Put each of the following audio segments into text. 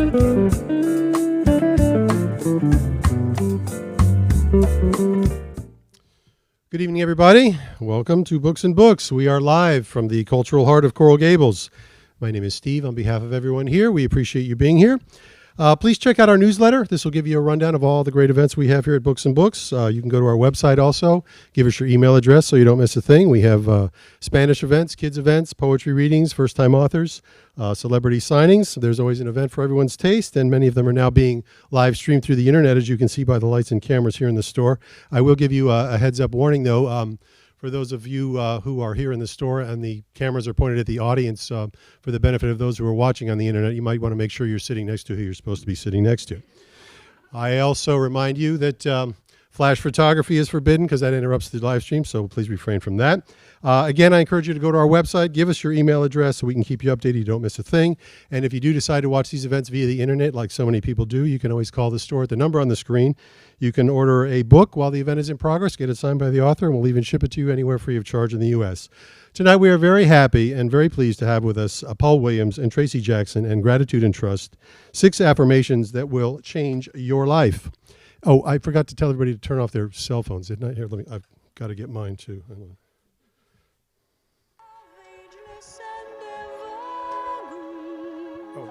Good evening, everybody. Welcome to Books and Books. We are live from the cultural heart of Coral Gables. My name is Steve. On behalf of everyone here, we appreciate you being here. Please check out our newsletter. This will give you a rundown of all the great events we have here at Books and Books. You can go to our website also. Give us your email address so you don't miss a thing. We have Spanish events, kids events, poetry readings, first-time authors, celebrity signings. There's always an event for everyone's taste, and many of them are now being live streamed through the internet, as you can see by the lights and cameras here in the store. I will give you a heads-up warning, though. For those of you who are here in the store and the cameras are pointed at the audience, for the benefit of those who are watching on the internet, you might want to make sure you're sitting next to who you're supposed to be sitting next to. I also remind you that flash photography is forbidden because that interrupts the live stream, so please refrain from that. Again, I encourage you to go to our website, give us your email address so we can keep you updated, you don't miss a thing. And if you do decide to watch these events via the internet, like so many people do, you can always call the store at the number on the screen. You can order a book while the event is in progress, get it signed by the author, and we'll even ship it to you anywhere free of charge in the U.S. Tonight, we are very happy and very pleased to have with us Paul Williams and Tracey Jackson and Gratitude and Trust, 6 affirmations that will change your life. Oh, I forgot to tell everybody to turn off their cell phones, didn't I? Here, I've got to get mine too. Oh,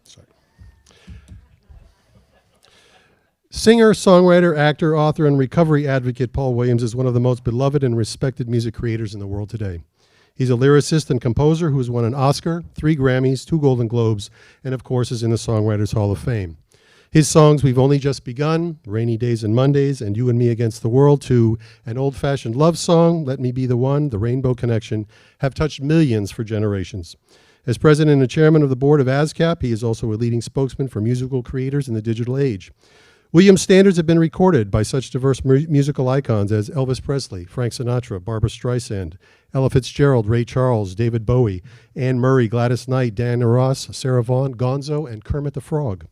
sorry. Singer, songwriter, actor, author, and recovery advocate Paul Williams is one of the most beloved and respected music creators in the world today. He's a lyricist and composer who has won an Oscar, 3 Grammys, 2 Golden Globes, and of course is in the Songwriters Hall of Fame. His songs We've Only Just Begun, Rainy Days and Mondays, and You and Me Against the World, to an old-fashioned love song, Let Me Be the One, The Rainbow Connection, have touched millions for generations. As president and chairman of the board of ASCAP, he is also a leading spokesman for musical creators in the digital age. Williams' standards have been recorded by such diverse musical icons as Elvis Presley, Frank Sinatra, Barbra Streisand, Ella Fitzgerald, Ray Charles, David Bowie, Anne Murray, Gladys Knight, Diana Ross, Sarah Vaughan, Gonzo, and Kermit the Frog.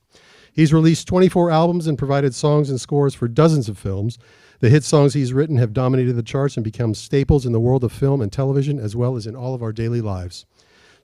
He's released 24 albums and provided songs and scores for dozens of films. The hit songs he's written have dominated the charts and become staples in the world of film and television, as well as in all of our daily lives.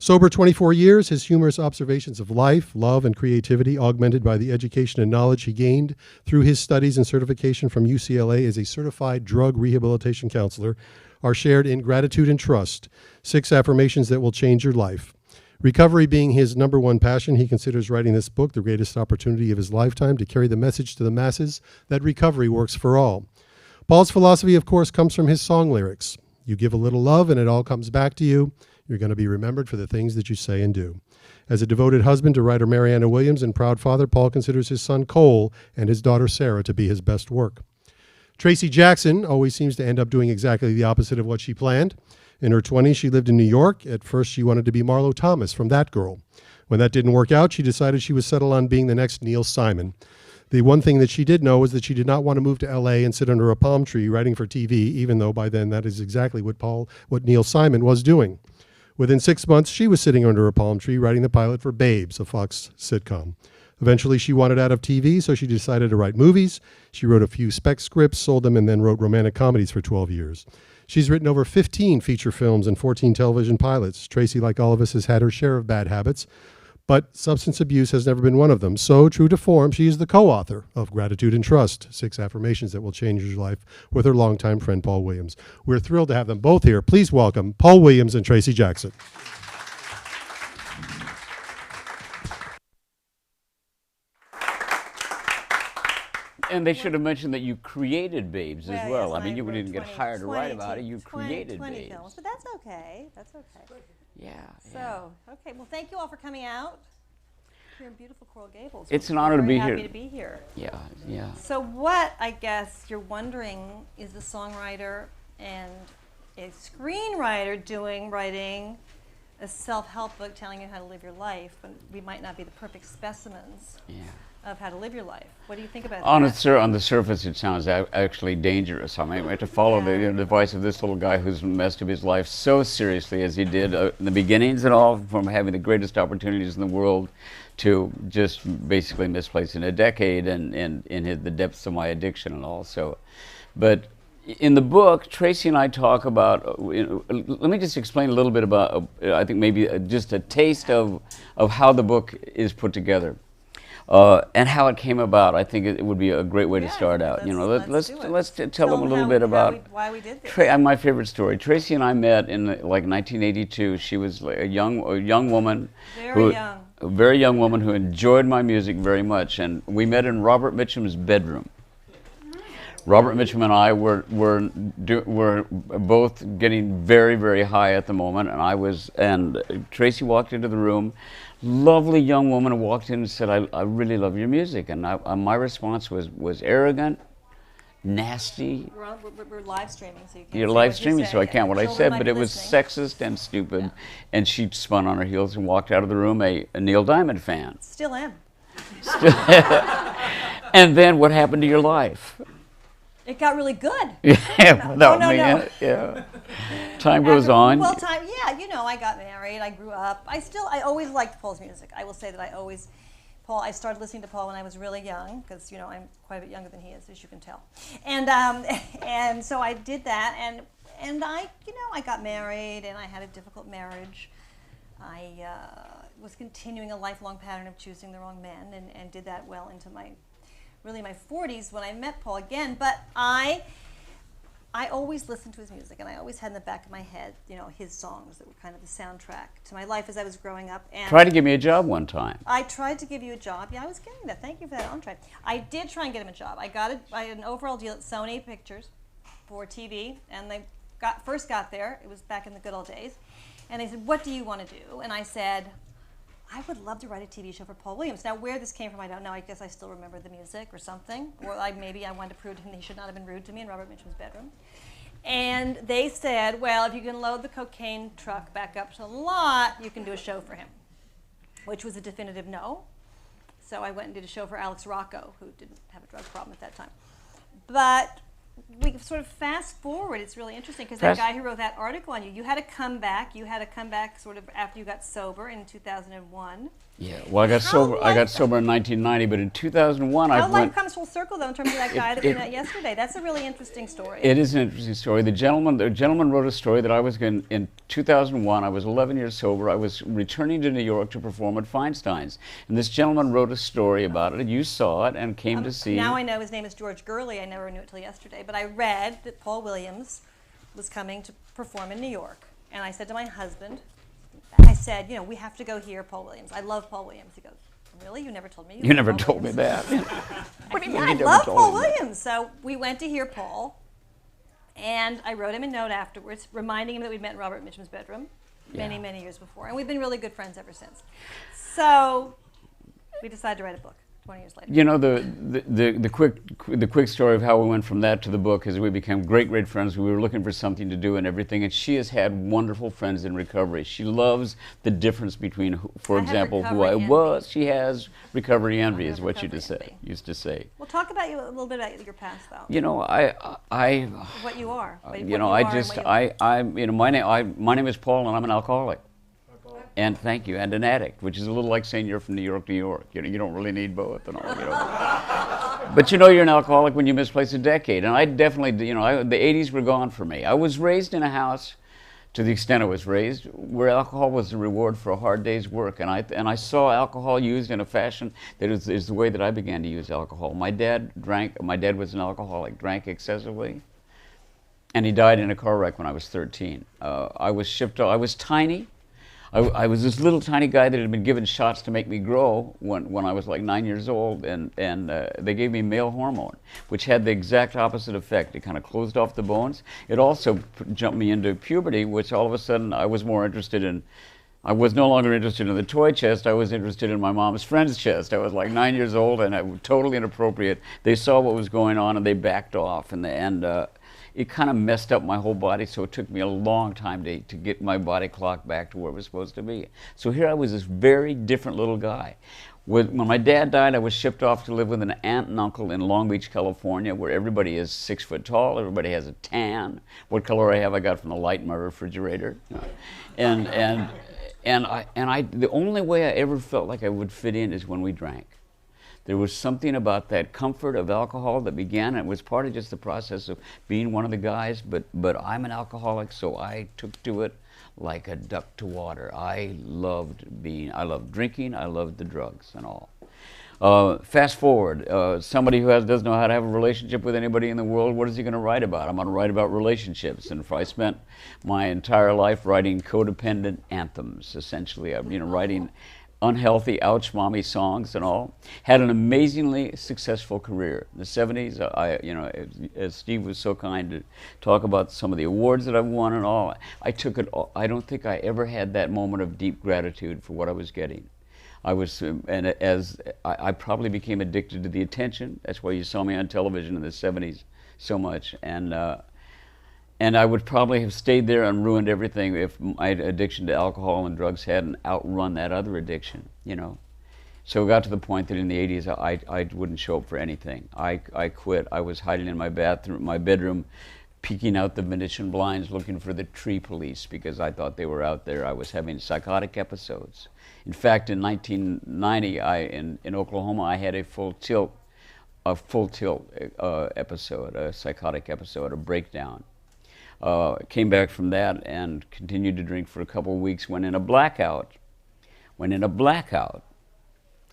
Sober 24 years, his humorous observations of life, love, and creativity, augmented by the education and knowledge he gained through his studies and certification from UCLA as a certified drug rehabilitation counselor, are shared in Gratitude and Trust, 6 affirmations that will change your life. Recovery being his number one passion, he considers writing this book the greatest opportunity of his lifetime to carry the message to the masses that recovery works for all. Paul's philosophy, of course, comes from his song lyrics. You give a little love and it all comes back to you. You're going to be remembered for the things that you say and do. As a devoted husband to writer Marianna Williams and proud father, Paul considers his son Cole and his daughter Sarah to be his best work. Tracey Jackson always seems to end up doing exactly the opposite of what she planned. In her 20s, she lived in New York. At first, she wanted to be Marlo Thomas from That Girl. When that didn't work out, she decided she would settle on being the next Neil Simon. The one thing that she did know was that she did not want to move to LA and sit under a palm tree writing for TV, even though by then that is exactly what Neil Simon was doing. Within 6 months, she was sitting under a palm tree writing the pilot for Babes, a Fox sitcom. Eventually, she wanted out of TV, so she decided to write movies. She wrote a few spec scripts, sold them, and then wrote romantic comedies for 12 years. She's written over 15 feature films and 14 television pilots. Tracey, like all of us, has had her share of bad habits, but substance abuse has never been one of them. So, true to form, she is the co-author of Gratitude and Trust, 6 affirmations that will change your life, with her longtime friend, Paul Williams. We're thrilled to have them both here. Please welcome Paul Williams and Tracey Jackson. And they should have mentioned that you created Babes as well. Yes, I mean, you didn't get hired to write about it. You 20 created Babes. films, but that's okay. That's okay. Yeah. So, okay. Well, thank you all for coming out here in beautiful Coral Gables. It's We're an honor to very be happy here. to be here. Yeah, yeah. So, what I guess you're wondering is a songwriter and a screenwriter writing a self-help book telling you how to live your life, when we might not be the perfect specimens of how to live your life. What do you think about that? On the surface, it sounds actually dangerous. I mean, we have to follow the advice of this little guy who's messed up his life so seriously as he did in the beginnings and all, from having the greatest opportunities in the world to just basically misplacing a decade and in the depths of my addiction and all. So, but in the book, Tracey and I talk about, let me just explain a little bit about, I think maybe just a taste of how the book is put together. And how it came about. I think it would be a great way to start out. Let's tell them a little bit about why we did this. My favorite story. Tracey and I met in like 1982. She was like a young woman, a very young woman who enjoyed my music very much, and we met in Robert Mitchum's bedroom. Robert Mitchum and I were both getting very, very high at the moment, and Tracey walked into the room. Lovely young woman who walked in and said, I really love your music. And my response was arrogant, nasty. We're live streaming, so you can't. You're live streaming, so I can't what I said, but it was listening. sexist and stupid. Yeah. And she spun on her heels and walked out of the room a Neil Diamond fan. Still am. And then what happened to your life? It got really good. Yeah, without me in it. Yeah. Time goes on. Well, yeah, I got married, I grew up. I always liked Paul's music. I will say that I started listening to Paul when I was really young, because, I'm quite a bit younger than he is, as you can tell. And so I did that, and I got married, and I had a difficult marriage. I was continuing a lifelong pattern of choosing the wrong men, and did that well into my 40s when I met Paul again. But I always listened to his music, and I always had in the back of my head, his songs that were kind of the soundtrack to my life as I was growing up. And try to give me a job one time. I tried to give you a job. Yeah, I was getting that. Thank you for that entree. I did try and get him a job. I had an overall deal at Sony Pictures for TV, and they first got there. It was back in the good old days. And they said, "What do you want to do?" And I said, I would love to write a TV show for Paul Williams. Now, where this came from, I don't know. I guess I still remember the music or something. Or maybe I wanted to prove to him he should not have been rude to me in Robert Mitchum's bedroom. And they said, well, if you can load the cocaine truck back up to the lot, you can do a show for him, which was a definitive no. So I went and did a show for Alex Rocco, who didn't have a drug problem at that time. But we sort of fast forward. It's really interesting, because that guy who wrote that article on you had to come back. You had to come back sort of after you got sober in 2001. Yeah, well, I got sober in 1990, but in 2001 How life comes full circle, though, in terms of that guy that we met yesterday. That's a really interesting story. It is an interesting story. The gentleman wrote a story that I was in 2001. I was 11 years sober. I was returning to New York to perform at Feinstein's, and this gentleman wrote a story about it. You saw it and came to see. Now I know his name is George Gurley. I never knew it till yesterday, but I read that Paul Williams was coming to perform in New York, and I said to my husband, I said, we have to go hear Paul Williams. I love Paul Williams. He goes, really? You never told me you never told me that. What do you mean? I love Paul Williams. So we went to hear Paul, and I wrote him a note afterwards reminding him that we'd met in Robert Mitchum's bedroom many, many years before. And we've been really good friends ever since. So we decided to write a book 20 years later. The quick story of how we went from that to the book is we became great friends. We were looking for something to do and everything, and she has had wonderful friends in recovery. She loves the difference between, for example, who I was. She has recovery envy, is what you used to say. Well, talk about a little bit about your past, though. What you are. My name is Paul, and I'm an alcoholic. And thank you, and an addict, which is a little like saying you're from New York, New York. You don't really need both and all. But you're an alcoholic when you misplace a decade. And I definitely, the 80s were gone for me. I was raised in a house, to the extent I was raised, where alcohol was the reward for a hard day's work. And I saw alcohol used in a fashion that is the way that I began to use alcohol. My dad was an alcoholic, drank excessively. And he died in a car wreck when I was 13. I was tiny. I was this little tiny guy that had been given shots to make me grow when I was like 9 years old, and they gave me male hormone, which had the exact opposite effect. It kind of closed off the bones. It also jumped me into puberty, which all of a sudden I was no longer interested in the toy chest. I was interested in my mom's friend's chest. I was like 9 years old, and I was totally inappropriate. They saw what was going on, and they backed off, and it kind of messed up my whole body, so it took me a long time to get my body clock back to where it was supposed to be. So here I was, this very different little guy. When my dad died, I was shipped off to live with an aunt and uncle in Long Beach, California, where everybody is 6 foot tall, everybody has a tan. What color I have, I got from the light in my refrigerator. And the only way I ever felt like I would fit in is when we drank. There was something about that comfort of alcohol that began. It was part of just the process of being one of the guys, but I'm an alcoholic, so I took to it like a duck to water. I loved drinking, I loved the drugs and all. Fast forward, somebody who doesn't know how to have a relationship with anybody in the world, what is he going to write about? I'm going to write about relationships. And if I spent my entire life writing codependent anthems, essentially, writing unhealthy ouch mommy songs and all, had an amazingly successful career. In the 70s, as Steve was so kind to talk about some of the awards that I've won and all, I took it all. I don't think I ever had that moment of deep gratitude for what I was getting. I probably became addicted to the attention. That's why you saw me on television in the 70s so much. And I would probably have stayed there and ruined everything if my addiction to alcohol and drugs hadn't outrun that other addiction, So it got to the point that in the 80s, I wouldn't show up for anything. I quit. I was hiding in my bedroom, peeking out the Venetian blinds looking for the tree police because I thought they were out there. I was having psychotic episodes. In fact, in 1990, in Oklahoma, I had a full tilt episode, a psychotic episode, a breakdown. Came back from that and continued to drink for a couple of weeks, went in a blackout.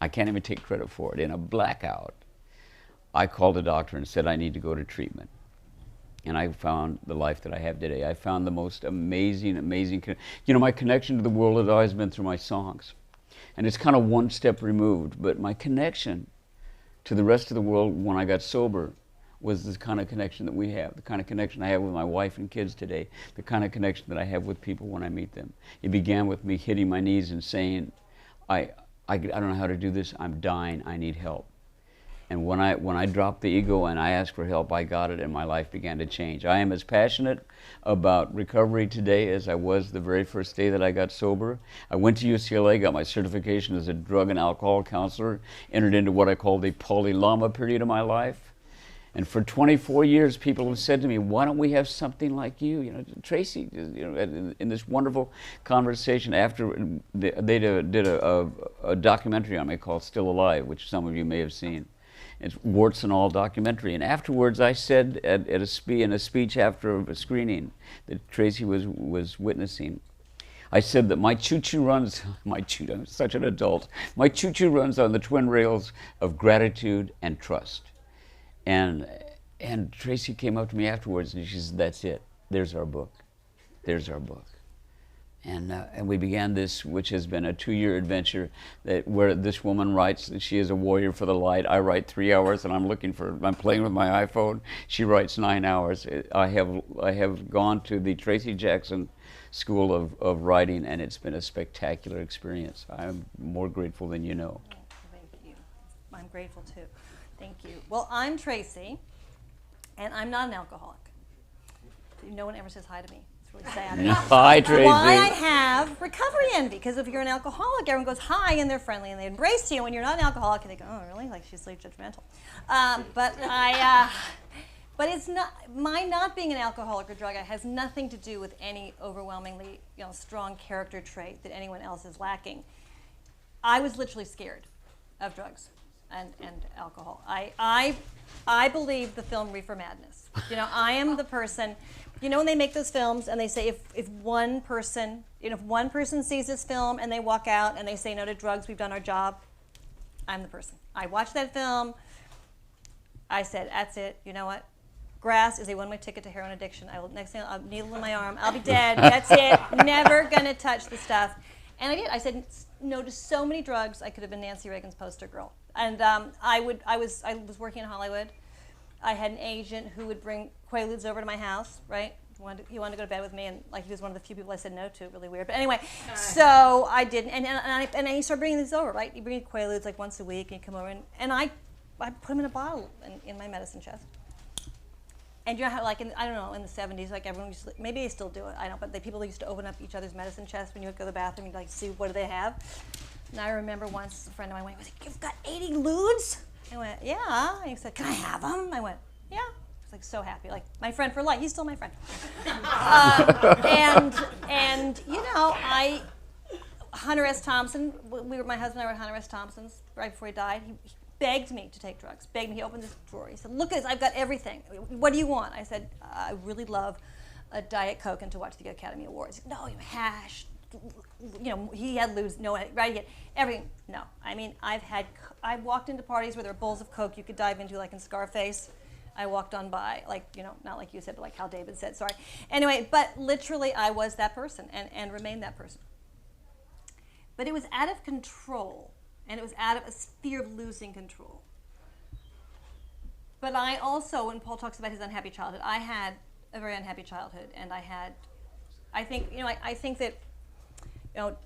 I can't even take credit for it. In a blackout, I called a doctor and said I need to go to treatment. And I found the life that I have today. I found the most amazing, my connection to the world has always been through my songs. And it's kind of one step removed, but my connection to the rest of the world when I got sober was the kind of connection that we have, the kind of connection I have with my wife and kids today, the kind of connection that I have with people when I meet them. It began with me hitting my knees and saying, I don't know how to do this, I'm dying, I need help. And when I dropped the ego and I asked for help, I got it and my life began to change. I am as passionate about recovery today as I was the very first day that I got sober. I went to UCLA, got my certification as a drug and alcohol counselor, entered into what I call the Polylama period of my life. And for 24 years, people have said to me, why don't we have something like you? Tracey, in this wonderful conversation after they did a documentary on me called Still Alive, which some of you may have seen. It's warts and all documentary. And afterwards, I said in a speech after a screening that Tracey was witnessing, I said that my choo-choo runs, I'm such an adult, my choo-choo runs on the twin rails of gratitude and trust. And Tracey came up to me afterwards and she said, that's it, there's our book. And we began this, which has been a 2-year adventure, where this woman writes that she is a warrior for the light. I write 3 hours, and I'm playing with my iPhone. She writes 9 hours. I have gone to the Tracy Jackson School of Writing, and it's been a spectacular experience. I'm more grateful than you know. Oh, thank you. I'm grateful too. Thank you. Well, I'm Tracey, and I'm not an alcoholic. No one ever says hi to me. Really sad. Hi, Tracey. Why I have recovery envy, because if you're an alcoholic, everyone goes hi and they're friendly and they embrace you. When you're not an alcoholic, they go, oh, really? Like she's like judgmental. But it's not my not being an alcoholic or drug addict has nothing to do with any overwhelmingly strong character trait that anyone else is lacking. I was literally scared of drugs and alcohol. I believe the film Reefer Madness. I am the person. When they make those films and they say if one person sees this film and they walk out and they say no to drugs, we've done our job, I'm the person. I watched that film. I said, that's it. You know what? Grass is a one-way ticket to heroin addiction. Next thing, I'll needle in my arm. I'll be dead. That's it. Never gonna touch the stuff. And I did. I said no to so many drugs. I could have been Nancy Reagan's poster girl. And I was working in Hollywood. I had an agent who would bring Quaaludes over to my house, right? He wanted to go to bed with me, and he was one of the few people I said no to. Really weird, but anyway. So I didn't, and he started bringing these over, right? He bring Quaaludes once a week, and he'd come over, and I put them in a bottle in my medicine chest. And you know how, I don't know, in the 70s, everyone used to, maybe they still do it, I don't, but people used to open up each other's medicine chests when you would go to the bathroom, you'd see what do they have. And I remember once a friend of mine went, you've got 80 ludes? I went, yeah. And he said, can I have them? I went, yeah. I was so happy, my friend for life. He's still my friend. Hunter S. Thompson. My husband and I were at Hunter S. Thompson's right before he died. begged me to take drugs, begged me. He opened this drawer. He said, look at this, I've got everything. What do you want? I said, I really love a Diet Coke and to watch the Academy Awards. He said, no, you hash. You know, he had lose, no, right, he had everything. No, I mean, I walked into parties where there were bowls of Coke you could dive into, like in Scarface. I walked on by, like, you know, not like you said, but like how David said, sorry. Anyway, but literally I was that person and remained that person. But it was out of control, and it was out of a fear of losing control. But I also, when Paul talks about his unhappy childhood, I had a very unhappy childhood, and I think that, you know,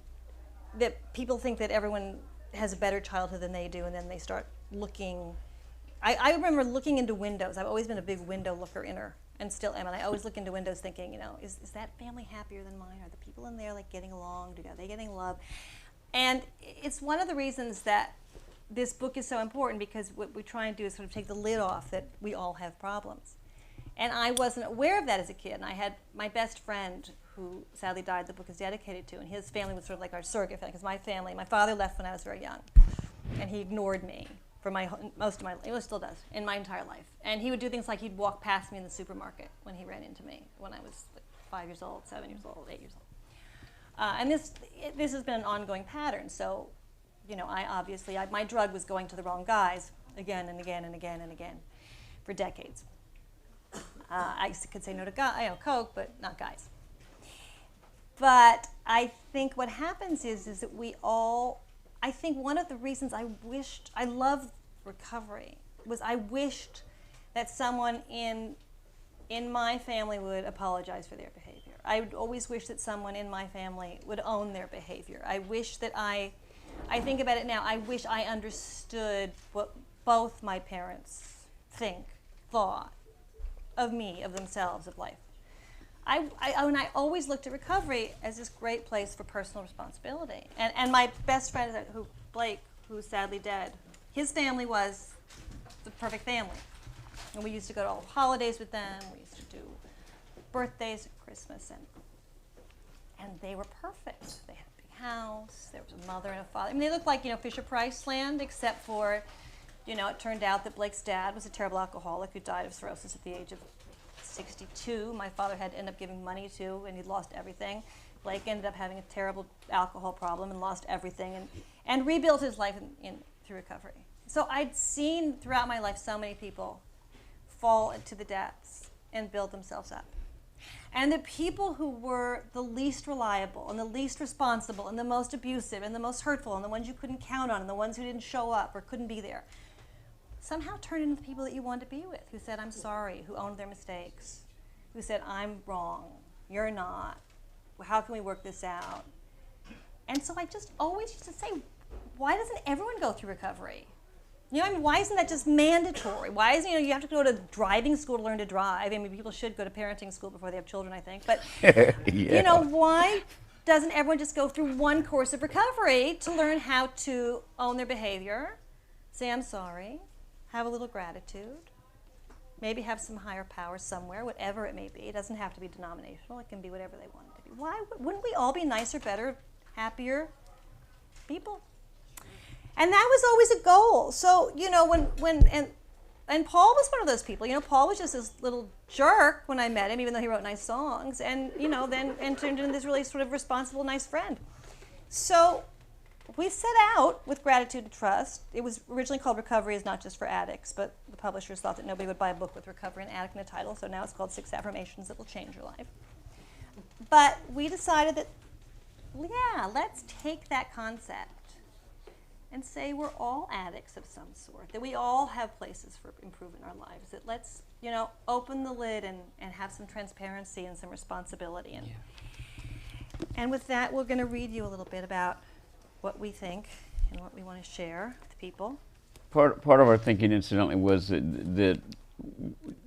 that people think that everyone has a better childhood than they do, and then they start looking. I remember looking into windows. I've always been a big window looker inner, and still am, and I always look into windows thinking, you know, is that family happier than mine? Are the people in there like getting along? Are they getting love? And it's one of the reasons that this book is so important, because what we try and do is sort of take the lid off that we all have problems. And I wasn't aware of that as a kid, and I had my best friend who sadly died, the book is dedicated to, and his family was sort of like our surrogate family, because my father left when I was very young, and he ignored me for most of my life. He still does, in my entire life. And he would do things like he'd walk past me in the supermarket when he ran into me when I was like 5 years old, 7 years old, 8 years old. And this has been an ongoing pattern. So, you know, my drug was going to the wrong guys again and again and again and again for decades. I could say no to Coke, but not guys. But I think what happens is that we all, I think one of the reasons I love recovery was I wished that someone in my family would apologize for their behavior. I would always wish that someone in my family would own their behavior. I wish that I think about it now, I wish I understood what both my parents thought of me, of themselves, of life. I always looked at recovery as this great place for personal responsibility. And my best friend, Blake, who's sadly dead, his family was the perfect family. And we used to go to all the holidays with them. We used to do birthdays and Christmas, and they were perfect. They had a big house. There was a mother and a father. I mean, they looked like, you know, Fisher-Price land, except for, you know, it turned out that Blake's dad was a terrible alcoholic who died of cirrhosis at the age of 62. My father had to end up giving money to, and he'd lost everything. Blake ended up having a terrible alcohol problem and lost everything, and rebuilt his life through recovery. So I'd seen throughout my life so many people fall into the depths and build themselves up. And the people who were the least reliable and the least responsible and the most abusive and the most hurtful and the ones you couldn't count on and the ones who didn't show up or couldn't be there, somehow turned into the people that you wanted to be with, who said, I'm sorry, who owned their mistakes, who said, I'm wrong, you're not, how can we work this out? And so I just always used to say, why doesn't everyone go through recovery? You know, I mean, why isn't that just mandatory? Why isn't, you have to go to driving school to learn to drive? I mean, people should go to parenting school before they have children, I think. But, Yeah. You know, why doesn't everyone just go through one course of recovery to learn how to own their behavior, say, I'm sorry, have a little gratitude, maybe have some higher power somewhere, whatever it may be. It doesn't have to be denominational. It can be whatever they want it to be. Why wouldn't we all be nicer, better, happier people? And that was always a goal. So, you know, and Paul was one of those people. You know, Paul was just this little jerk when I met him, even though he wrote nice songs, and, you know, then turned into this really sort of responsible, nice friend. So we set out with gratitude and trust. It was originally called Recovery is Not Just for Addicts, but the publishers thought that nobody would buy a book with recovery and addict in the title, so now it's called 6 Affirmations That Will Change Your Life. But we decided that, yeah, let's take that concept and say we're all addicts of some sort, that we all have places for improvement in our lives, that let's, you know, open the lid and have some transparency and some responsibility. And with that, we're going to read you a little bit about what we think and what we want to share with people. Part of our thinking, incidentally, was that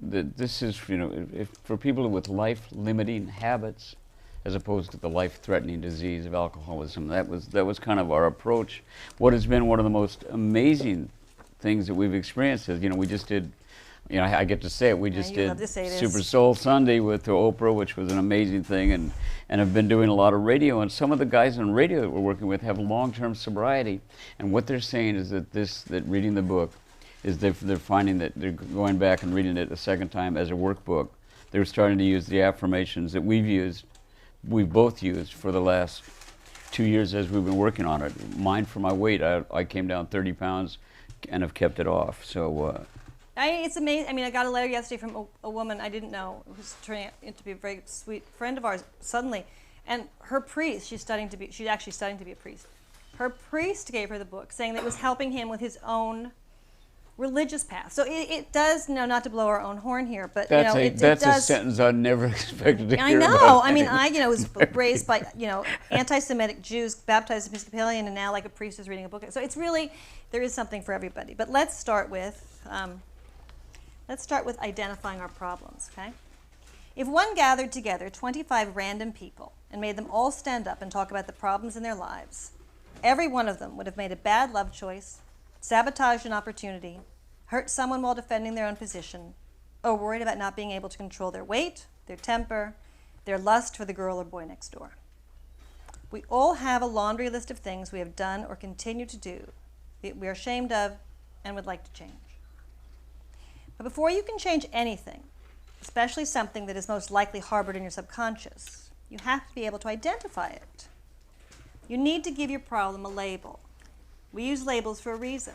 this is, you know, if for people with life-limiting habits, as opposed to the life-threatening disease of alcoholism. That was kind of our approach. What has been one of the most amazing things that we've experienced is, you know, we just did you know, I get to say it. We just you did love to say this. Super Soul Sunday with Oprah, which was an amazing thing, and have been doing a lot of radio. And some of the guys on radio that we're working with have long-term sobriety, and what they're saying is that reading the book is they're finding that they're going back and reading it a second time as a workbook. They're starting to use the affirmations that we've both used for the last 2 years as we've been working on it. Mine for my weight, I came down 30 pounds and have kept it off. So. It's amazing. I mean, I got a letter yesterday from a woman I didn't know who's turning out to be a very sweet friend of ours suddenly. And her priest, she's actually studying to be a priest. Her priest gave her the book saying that it was helping him with his own religious path. So it does, not to blow our own horn here, but That's it that's does. a sentence I never expected to I hear. know. About I mean, anyway. I was raised by anti-Semitic Jews, baptized Episcopalian, and now like a priest is reading a book. So it's really, there is something for everybody. But let's start with identifying our problems. Okay. If one gathered together 25 random people and made them all stand up and talk about the problems in their lives, every one of them would have made a bad love choice, sabotaged an opportunity, hurt someone while defending their own position, or worried about not being able to control their weight, their temper, their lust for the girl or boy next door. We all have a laundry list of things we have done or continue to do that we are ashamed of and would like to change. But before you can change anything, especially something that is most likely harbored in your subconscious, you have to be able to identify it. You need to give your problem a label. We use labels for a reason,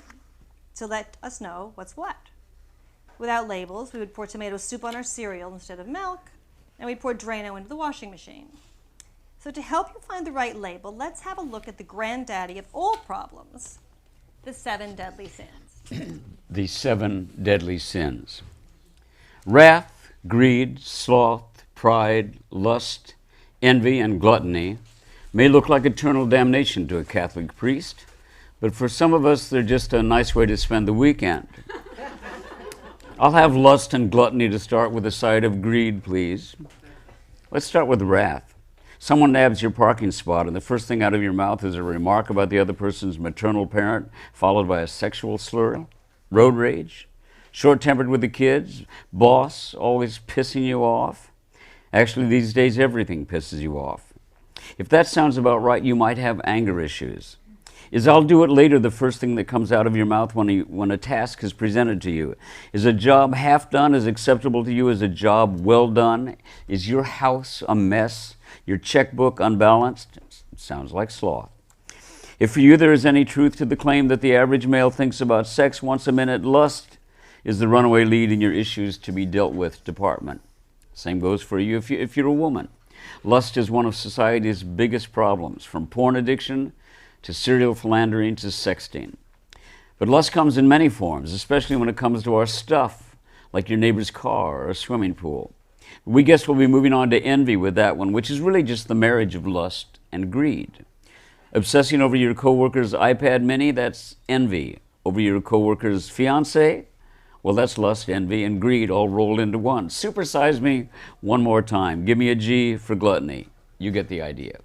to let us know what's what. Without labels, we would pour tomato soup on our cereal instead of milk, and we'd pour Drano into the washing machine. So to help you find the right label, let's have a look at the granddaddy of all problems, the 7 deadly sins. The 7 deadly sins. Wrath, greed, sloth, pride, lust, envy, and gluttony may look like eternal damnation to a Catholic priest, but for some of us, they're just a nice way to spend the weekend. I'll have lust and gluttony to start with a side of greed, please. Let's start with wrath. Someone nabs your parking spot, and the first thing out of your mouth is a remark about the other person's maternal parent, followed by a sexual slur. Road rage. Short-tempered with the kids. Boss always pissing you off. Actually, these days, everything pisses you off. If that sounds about right, you might have anger issues. Is I'll do it later the first thing that comes out of your mouth when a task is presented to you? Is a job half done as acceptable to you as a job well done? Is your house a mess? Your checkbook unbalanced? Sounds like sloth. If for you there is any truth to the claim that the average male thinks about sex once a minute, lust is the runaway lead in your issues to be dealt with department. Same goes for you if you're a woman. Lust is one of society's biggest problems, from porn addiction to serial philandering to sexting. But lust comes in many forms, especially when it comes to our stuff, like your neighbor's car or a swimming pool. We guess we'll be moving on to envy with that one, which is really just the marriage of lust and greed. Obsessing over your coworker's iPad mini, that's envy. Over your coworker's fiance, well, that's lust, envy, and greed all rolled into one. Supersize me one more time. Give me a G for gluttony. You get the idea.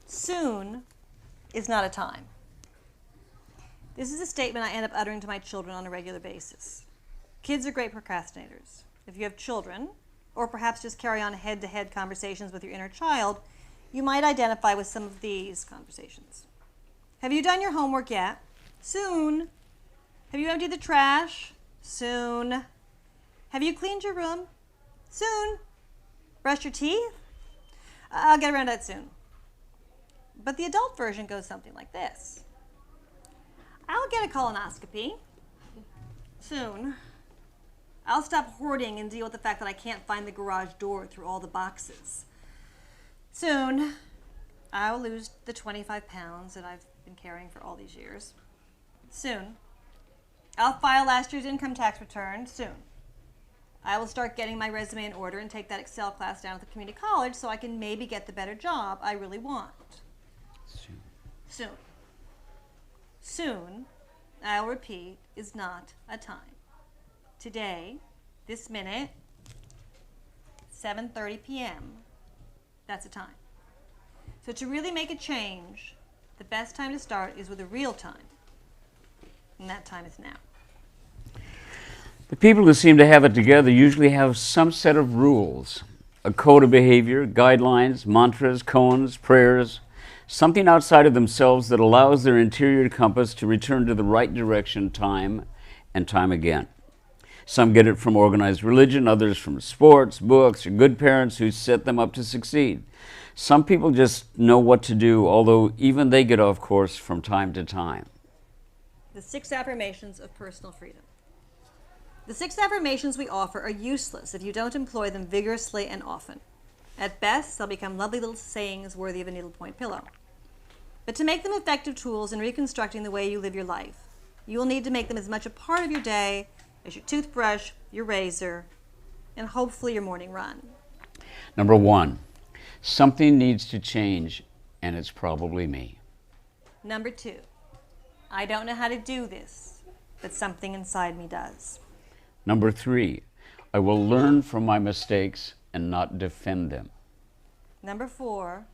Soon is not a time. This is a statement I end up uttering to my children on a regular basis. Kids are great procrastinators. If you have children, or perhaps just carry on head-to-head conversations with your inner child, you might identify with some of these conversations. Have you done your homework yet? Soon. Have you emptied the trash? Soon. Have you cleaned your room? Soon. Brushed your teeth? I'll get around to that soon. But the adult version goes something like this. I'll get a colonoscopy. Soon. I'll stop hoarding and deal with the fact that I can't find the garage door through all the boxes. Soon. I'll lose the 25 pounds that I've been carrying for all these years. Soon. I'll file last year's income tax return. Soon. I will start getting my resume in order and take that Excel class down at the community college so I can maybe get the better job I really want. Soon. Soon, I'll repeat, is not a time. Today, this minute, 7:30 p.m., that's a time. So to really make a change, the best time to start is with a real time. And that time is now. The people who seem to have it together usually have some set of rules, a code of behavior, guidelines, mantras, koans, prayers, something outside of themselves that allows their interior compass to return to the right direction time and time again. Some get it from organized religion, others from sports, books, or good parents who set them up to succeed. Some people just know what to do, although even they get off course from time to time. The 6 affirmations of personal freedom. The 6 affirmations we offer are useless if you don't employ them vigorously and often. At best, they'll become lovely little sayings worthy of a needlepoint pillow. But to make them effective tools in reconstructing the way you live your life, you will need to make them as much a part of your day as your toothbrush, your razor, and hopefully your morning run. Number 1, something needs to change, and it's probably me. Number 2, I don't know how to do this, but something inside me does. Number 3, I will learn from my mistakes and not defend them. Number 4,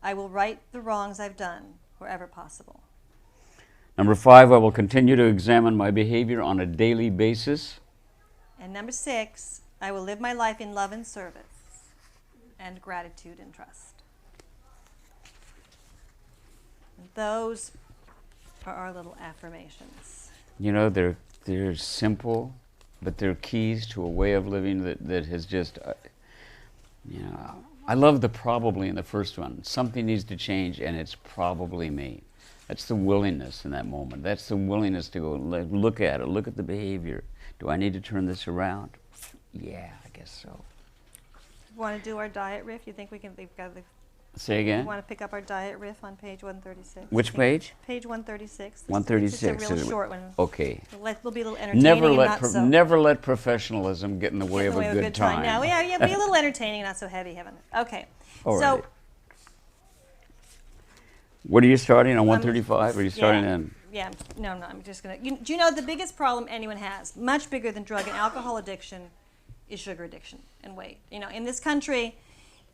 I will right the wrongs I've done wherever possible. Number 5, I will continue to examine my behavior on a daily basis. And number 6, I will live my life in love and service and gratitude and trust. Those are our little affirmations. You know, they're simple, but they're keys to a way of living that has just, you know, I love the probably in the first one. Something needs to change, and it's probably me. That's the willingness in that moment. That's the willingness to go look at it, look at the behavior. Do I need to turn this around? Yeah, I guess so. Want to do our diet riff? You think we can? We've got the. Say You again? want to pick up our diet riff on page 136? Which page? Page 136. 136. It's just a real short one. Okay. We'll be a little entertaining and not so. Never let professionalism get in the way Get of in a the way good time. Now, yeah, be a little entertaining, not so heavy, haven't it? Okay. All So right. What are you starting on 135? Or are you starting in? Yeah, no, I'm just going to. Do you know the biggest problem anyone has, much bigger than drug and alcohol addiction, is sugar addiction and weight? You know, in this country,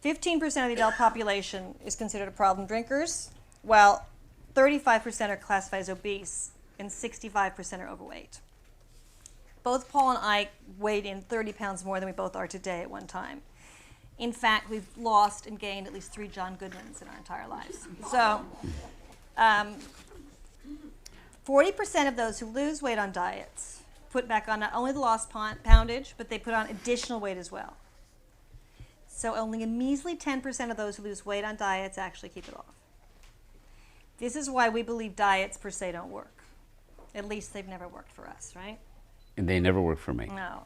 15% of the adult population is considered a problem drinkers, while 35% are classified as obese and 65% are overweight. Both Paul and I weighed in 30 pounds more than we both are today at one time. In fact, we've lost and gained at least 3 John Goodmans in our entire lives. So, 40% of those who lose weight on diets put back on not only the lost poundage, but they put on additional weight as well. So only a measly 10% of those who lose weight on diets actually keep it off. This is why we believe diets per se don't work. At least they've never worked for us, right? And they never worked for me. No.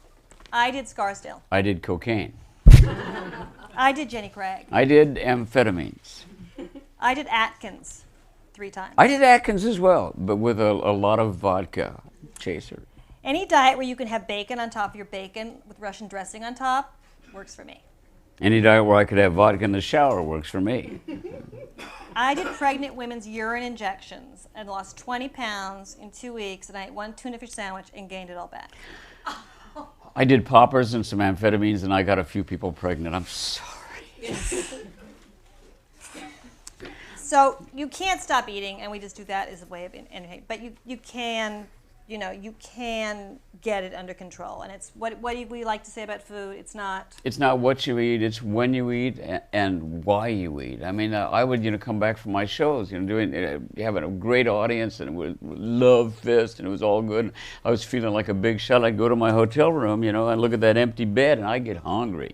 I did Scarsdale. I did cocaine. I did Jenny Craig. I did amphetamines. I did Atkins 3 times. I did Atkins as well, but with a lot of vodka chaser. Any diet where you can have bacon on top of your bacon with Russian dressing on top works for me. Any diet where I could have vodka in the shower works for me. I did pregnant women's urine injections and lost 20 pounds in 2 weeks, and I ate 1 tuna fish sandwich and gained it all back. I did poppers and some amphetamines, and I got a few people pregnant. I'm sorry. So you can't stop eating, and we just do that as a way of anything. But you can, you can get it under control. And it's what do we like to say about food? It's not what you eat, it's when you eat and why you eat. I mean, I would, come back from my shows, having a great audience, and it was love fest, and it was all good. I was feeling like a big shot. I'd go to my hotel room, and look at that empty bed, and I get hungry,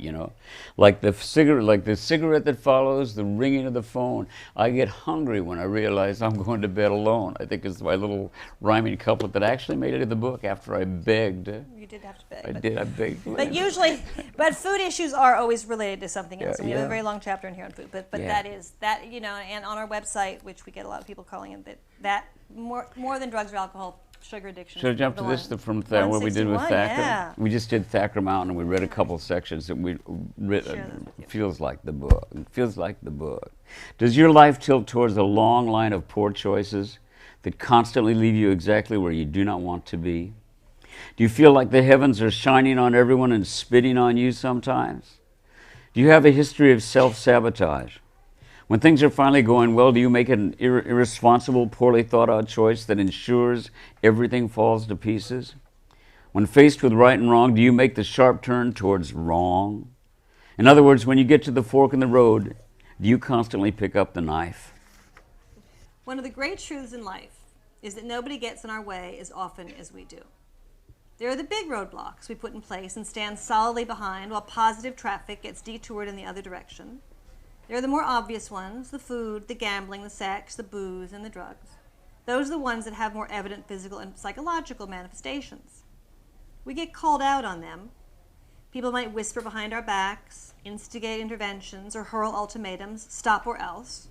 Like the cigarette that follows, the ringing of the phone. I get hungry when I realize I'm going to bed alone. I think it's my little rhyming couplet that actually made it in the book after I begged. You did have to beg. I begged. But usually, food issues are always related to something else. And we have yeah. a very long chapter in here on food. But Yeah. and on our website, which we get a lot of people calling it, that more than drugs or alcohol, sugar addiction. Should I jump to this from what we did with 161, Thacker? yeah. We just did Thacker Mountain, and we read a couple sections that we read. Sure, that's good. Feels like the book. It feels like the book. Does your life tilt towards a long line of poor choices that constantly leave you exactly where you do not want to be? Do you feel like the heavens are shining on everyone and spitting on you sometimes? Do you have a history of self-sabotage? When things are finally going well, do you make an irresponsible, poorly thought-out choice that ensures everything falls to pieces? When faced with right and wrong, do you make the sharp turn towards wrong? In other words, when you get to the fork in the road, do you constantly pick up the knife? One of the great truths in life is that nobody gets in our way as often as we do. There are the big roadblocks we put in place and stand solidly behind while positive traffic gets detoured in the other direction. There are the more obvious ones, the food, the gambling, the sex, the booze, and the drugs. Those are the ones that have more evident physical and psychological manifestations. We get called out on them. People might whisper behind our backs, instigate interventions, or hurl ultimatums, stop or else.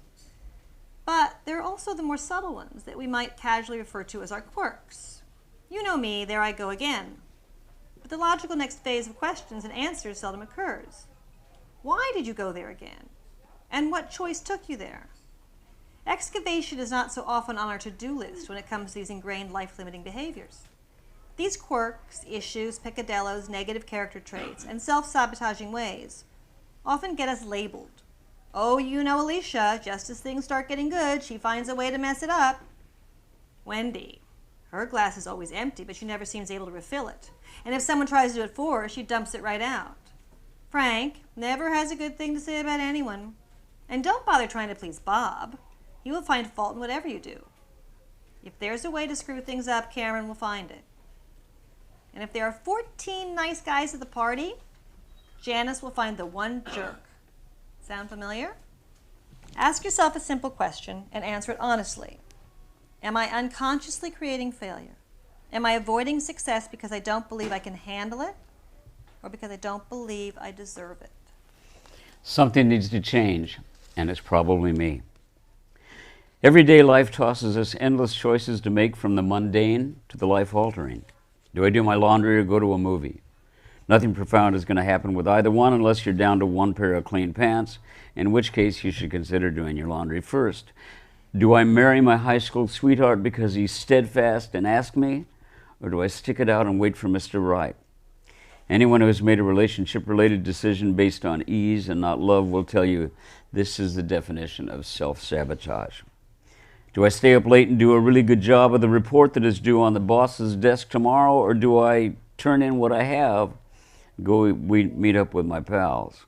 But there are also the more subtle ones that we might casually refer to as our quirks. You know me, there I go again. But the logical next phase of questions and answers seldom occurs. Why did you go there again? And what choice took you there? Excavation is not so often on our to-do list when it comes to these ingrained life-limiting behaviors. These quirks, issues, peccadillos, negative character traits, and self-sabotaging ways often get us labeled. Oh, you know Alicia, just as things start getting good, she finds a way to mess it up. Wendy, her glass is always empty, but she never seems able to refill it. And if someone tries to do it for her, she dumps it right out. Frank never has a good thing to say about anyone. And don't bother trying to please Bob. He will find fault in whatever you do. If there's a way to screw things up, Karen will find it. And if there are 14 nice guys at the party, Janice will find the one jerk. Sound familiar? Ask yourself a simple question and answer it honestly. Am I unconsciously creating failure? Am I avoiding success because I don't believe I can handle it, or because I don't believe I deserve it? Something needs to change, and it's probably me. Everyday life tosses us endless choices to make, from the mundane to the life-altering. Do I do my laundry or go to a movie? Nothing profound is going to happen with either one unless you're down to one pair of clean pants, in which case you should consider doing your laundry first. Do I marry my high school sweetheart because he's steadfast and asks me, or do I stick it out and wait for Mr. Right? Anyone who has made a relationship-related decision based on ease and not love will tell you this is the definition of self-sabotage. Do I stay up late and do a really good job of the report that is due on the boss's desk tomorrow, or do I turn in what I have, we meet up with my pals?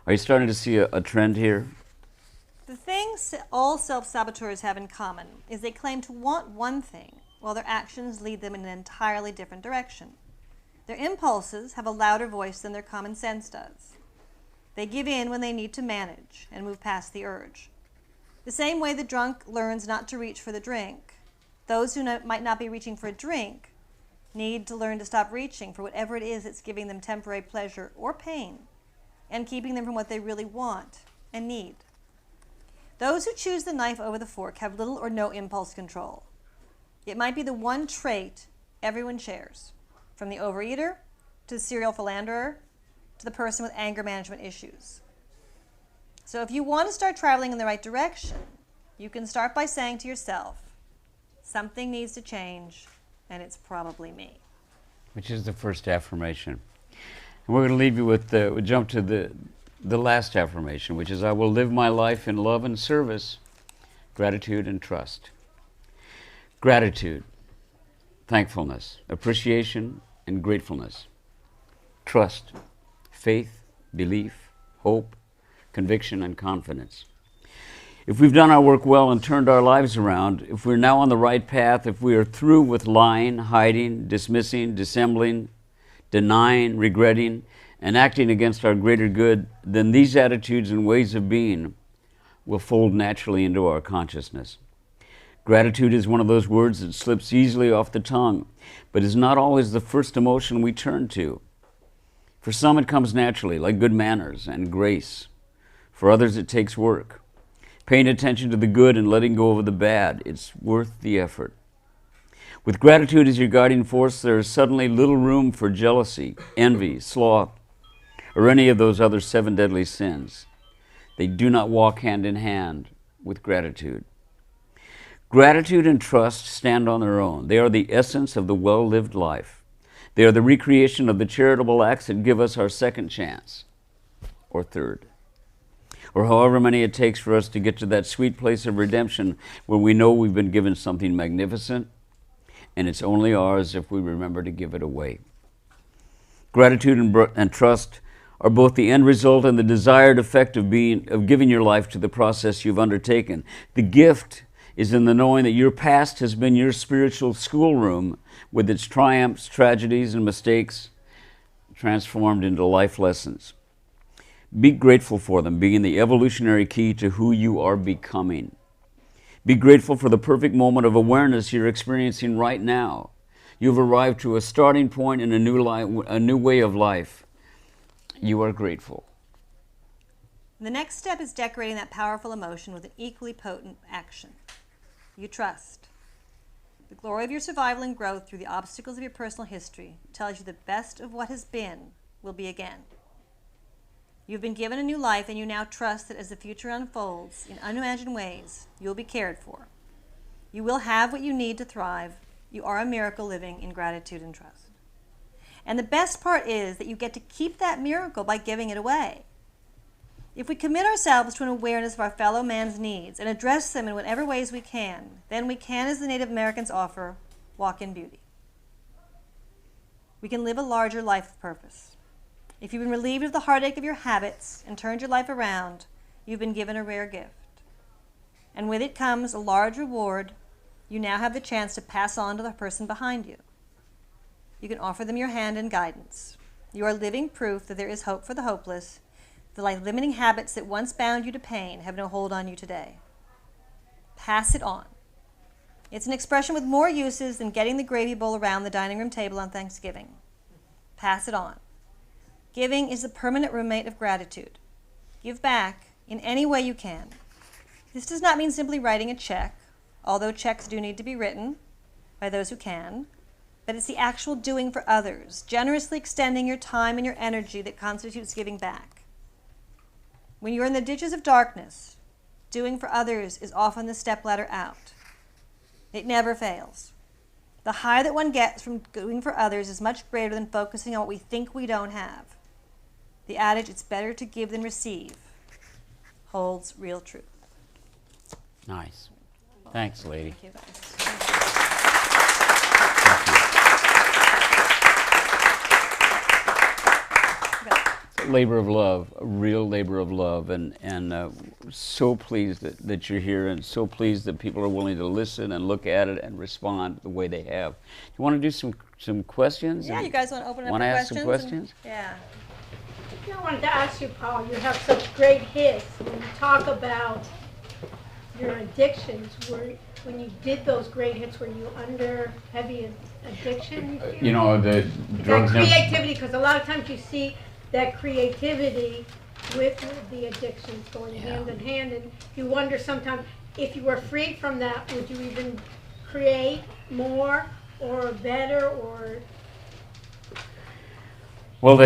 Are you starting to see a trend here? The things all self-saboteurs have in common is they claim to want one thing, while their actions lead them in an entirely different direction. Their impulses have a louder voice than their common sense does. They give in when they need to manage and move past the urge. The same way the drunk learns not to reach for the drink, those who might not be reaching for a drink need to learn to stop reaching for whatever it is that's giving them temporary pleasure or pain and keeping them from what they really want and need. Those who choose the knife over the fork have little or no impulse control. It might be the one trait everyone shares, from the overeater to the serial philanderer to the person with anger management issues. So if you want to start traveling in the right direction, you can start by saying to yourself, something needs to change, and it's probably me. Which is the first affirmation. And we're going to leave you with, we'll jump to the last affirmation, which is, I will live my life in love and service, gratitude and trust. Gratitude, thankfulness, appreciation, and gratefulness. Trust, faith, belief, hope, conviction, and confidence. If we've done our work well and turned our lives around, if we're now on the right path, if we are through with lying, hiding, dismissing, dissembling, denying, regretting, and acting against our greater good, then these attitudes and ways of being will fold naturally into our consciousness. Gratitude is one of those words that slips easily off the tongue, but is not always the first emotion we turn to. For some, it comes naturally, like good manners and grace. For others, it takes work. Paying attention to the good and letting go of the bad, it's worth the effort. With gratitude as your guiding force, there is suddenly little room for jealousy, envy, sloth, or any of those other 7 deadly sins. They do not walk hand in hand with gratitude. Gratitude and trust stand on their own. They are the essence of the well-lived life. They are the recreation of the charitable acts that give us our second chance, or third, or however many it takes for us to get to that sweet place of redemption where we know we've been given something magnificent and it's only ours if we remember to give it away. Gratitude and trust are both the end result and the desired effect of giving your life to the process you've undertaken. The gift is in the knowing that your past has been your spiritual schoolroom with its triumphs, tragedies, and mistakes transformed into life lessons. Be grateful for them, being the evolutionary key to who you are becoming. Be grateful for the perfect moment of awareness you're experiencing right now. You've arrived to a starting point in a new way of life. You are grateful. The next step is decorating that powerful emotion with an equally potent action. You trust. The glory of your survival and growth through the obstacles of your personal history tells you the best of what has been will be again. You've been given a new life, and you now trust that as the future unfolds in unimagined ways, you'll be cared for. You will have what you need to thrive. You are a miracle living in gratitude and trust. And the best part is that you get to keep that miracle by giving it away. If we commit ourselves to an awareness of our fellow man's needs and address them in whatever ways we can, then we can, as the Native Americans offer, walk in beauty. We can live a larger life of purpose. If you've been relieved of the heartache of your habits and turned your life around, you've been given a rare gift. And with it comes a large reward you now have the chance to pass on to the person behind you. You can offer them your hand and guidance. You are living proof that there is hope for the hopeless. The life-limiting habits that once bound you to pain have no hold on you today. Pass it on. It's an expression with more uses than getting the gravy bowl around the dining room table on Thanksgiving. Pass it on. Giving is the permanent roommate of gratitude. Give back in any way you can. This does not mean simply writing a check, although checks do need to be written by those who can, but it's the actual doing for others, generously extending your time and your energy that constitutes giving back. When you're in the ditches of darkness, doing for others is often the stepladder out. It never fails. The high that one gets from doing for others is much greater than focusing on what we think we don't have. The adage, it's better to give than receive, holds real truth. Nice. Thanks, lady. Thank you, guys. Labor of love, a real labor of love, and so pleased that you're here, and so pleased that people are willing to listen and look at it and respond the way they have. You want to do some questions? Yeah, you guys want to open up Want to for ask some questions? Yeah. I wanted to ask you, Paul, you have such great hits. When you talk about your addictions, when you did those great hits, were you under heavy addiction? You know, the drugs. That creativity, because a lot of times you see that creativity with the addictions going hand in hand, and you wonder sometimes if you were free from that, would you even create more or better or? Well,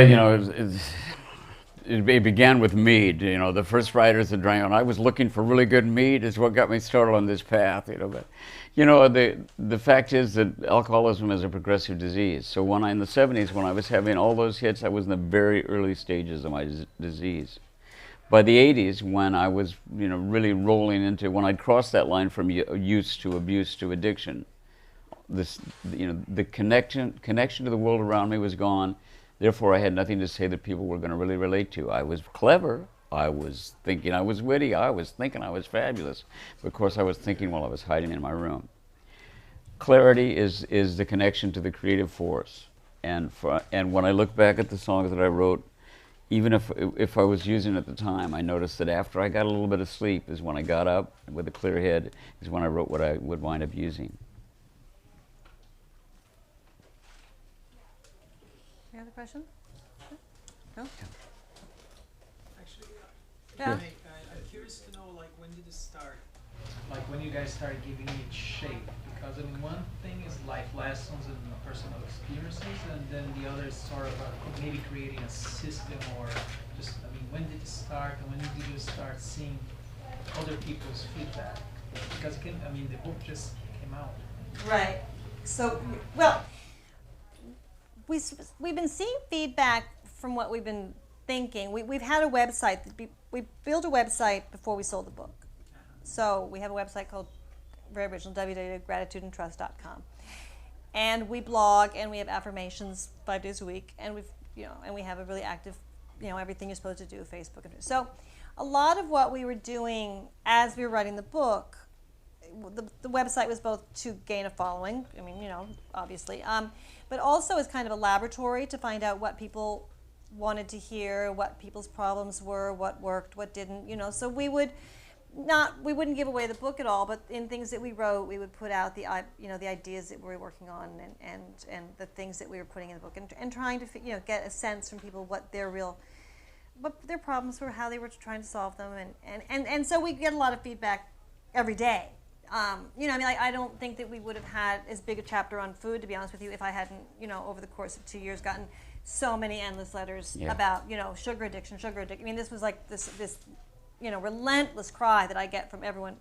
it began with mead. You know, the first writers that drank, and I was looking for really good mead is what got me started on this path. But the fact is that alcoholism is a progressive disease. So in the 70s, when I was having all those hits, I was in the very early stages of my disease. By the 80s, when I was really rolling into, when I'd crossed that line from use to abuse to addiction, the connection to the world around me was gone. Therefore, I had nothing to say that people were going to really relate to. I was clever. I was thinking I was witty. I was thinking I was fabulous. But of course, I was thinking while I was hiding in my room. Clarity is the connection to the creative force. And when I look back at the songs that I wrote, even if I was using it at the time, I noticed that after I got a little bit of sleep is when I got up with a clear head, is when I wrote what I would wind up using. Any other questions? No? Actually, Yeah. I'm curious to know, like, when did it start? Like, when you guys started giving it shape? Because, I mean, one thing is life lessons and personal experiences, and then the other is sort of maybe creating a system or just, I mean, when did it start, and when did you start seeing other people's feedback? Because, the book just came out. Right. So, well, we've been seeing feedback from what we've been thinking. We've had a website. We built a website before we sold the book. So we have a website called, very original, www.gratitudeandtrust.com. and we blog, and we have affirmations 5 days a week, and and we have a really active, everything you're supposed to do, Facebook. So a lot of what we were doing as we were writing the book, the website was both to gain a following, obviously, but also as kind of a laboratory to find out what people wanted to hear, what people's problems were, what worked, what didn't, so we wouldn't give away the book at all, but in things that we wrote, we would put out the ideas that we were working on, and the things that we were putting in the book, and trying to get a sense from people what their problems were, how they were trying to solve them, and so we get a lot of feedback every day. I don't think that we would have had as big a chapter on food, to be honest with you, if I hadn't, over the course of 2 years, gotten so many endless letters about, sugar addiction. I mean, this was like this relentless cry that I get from everyone,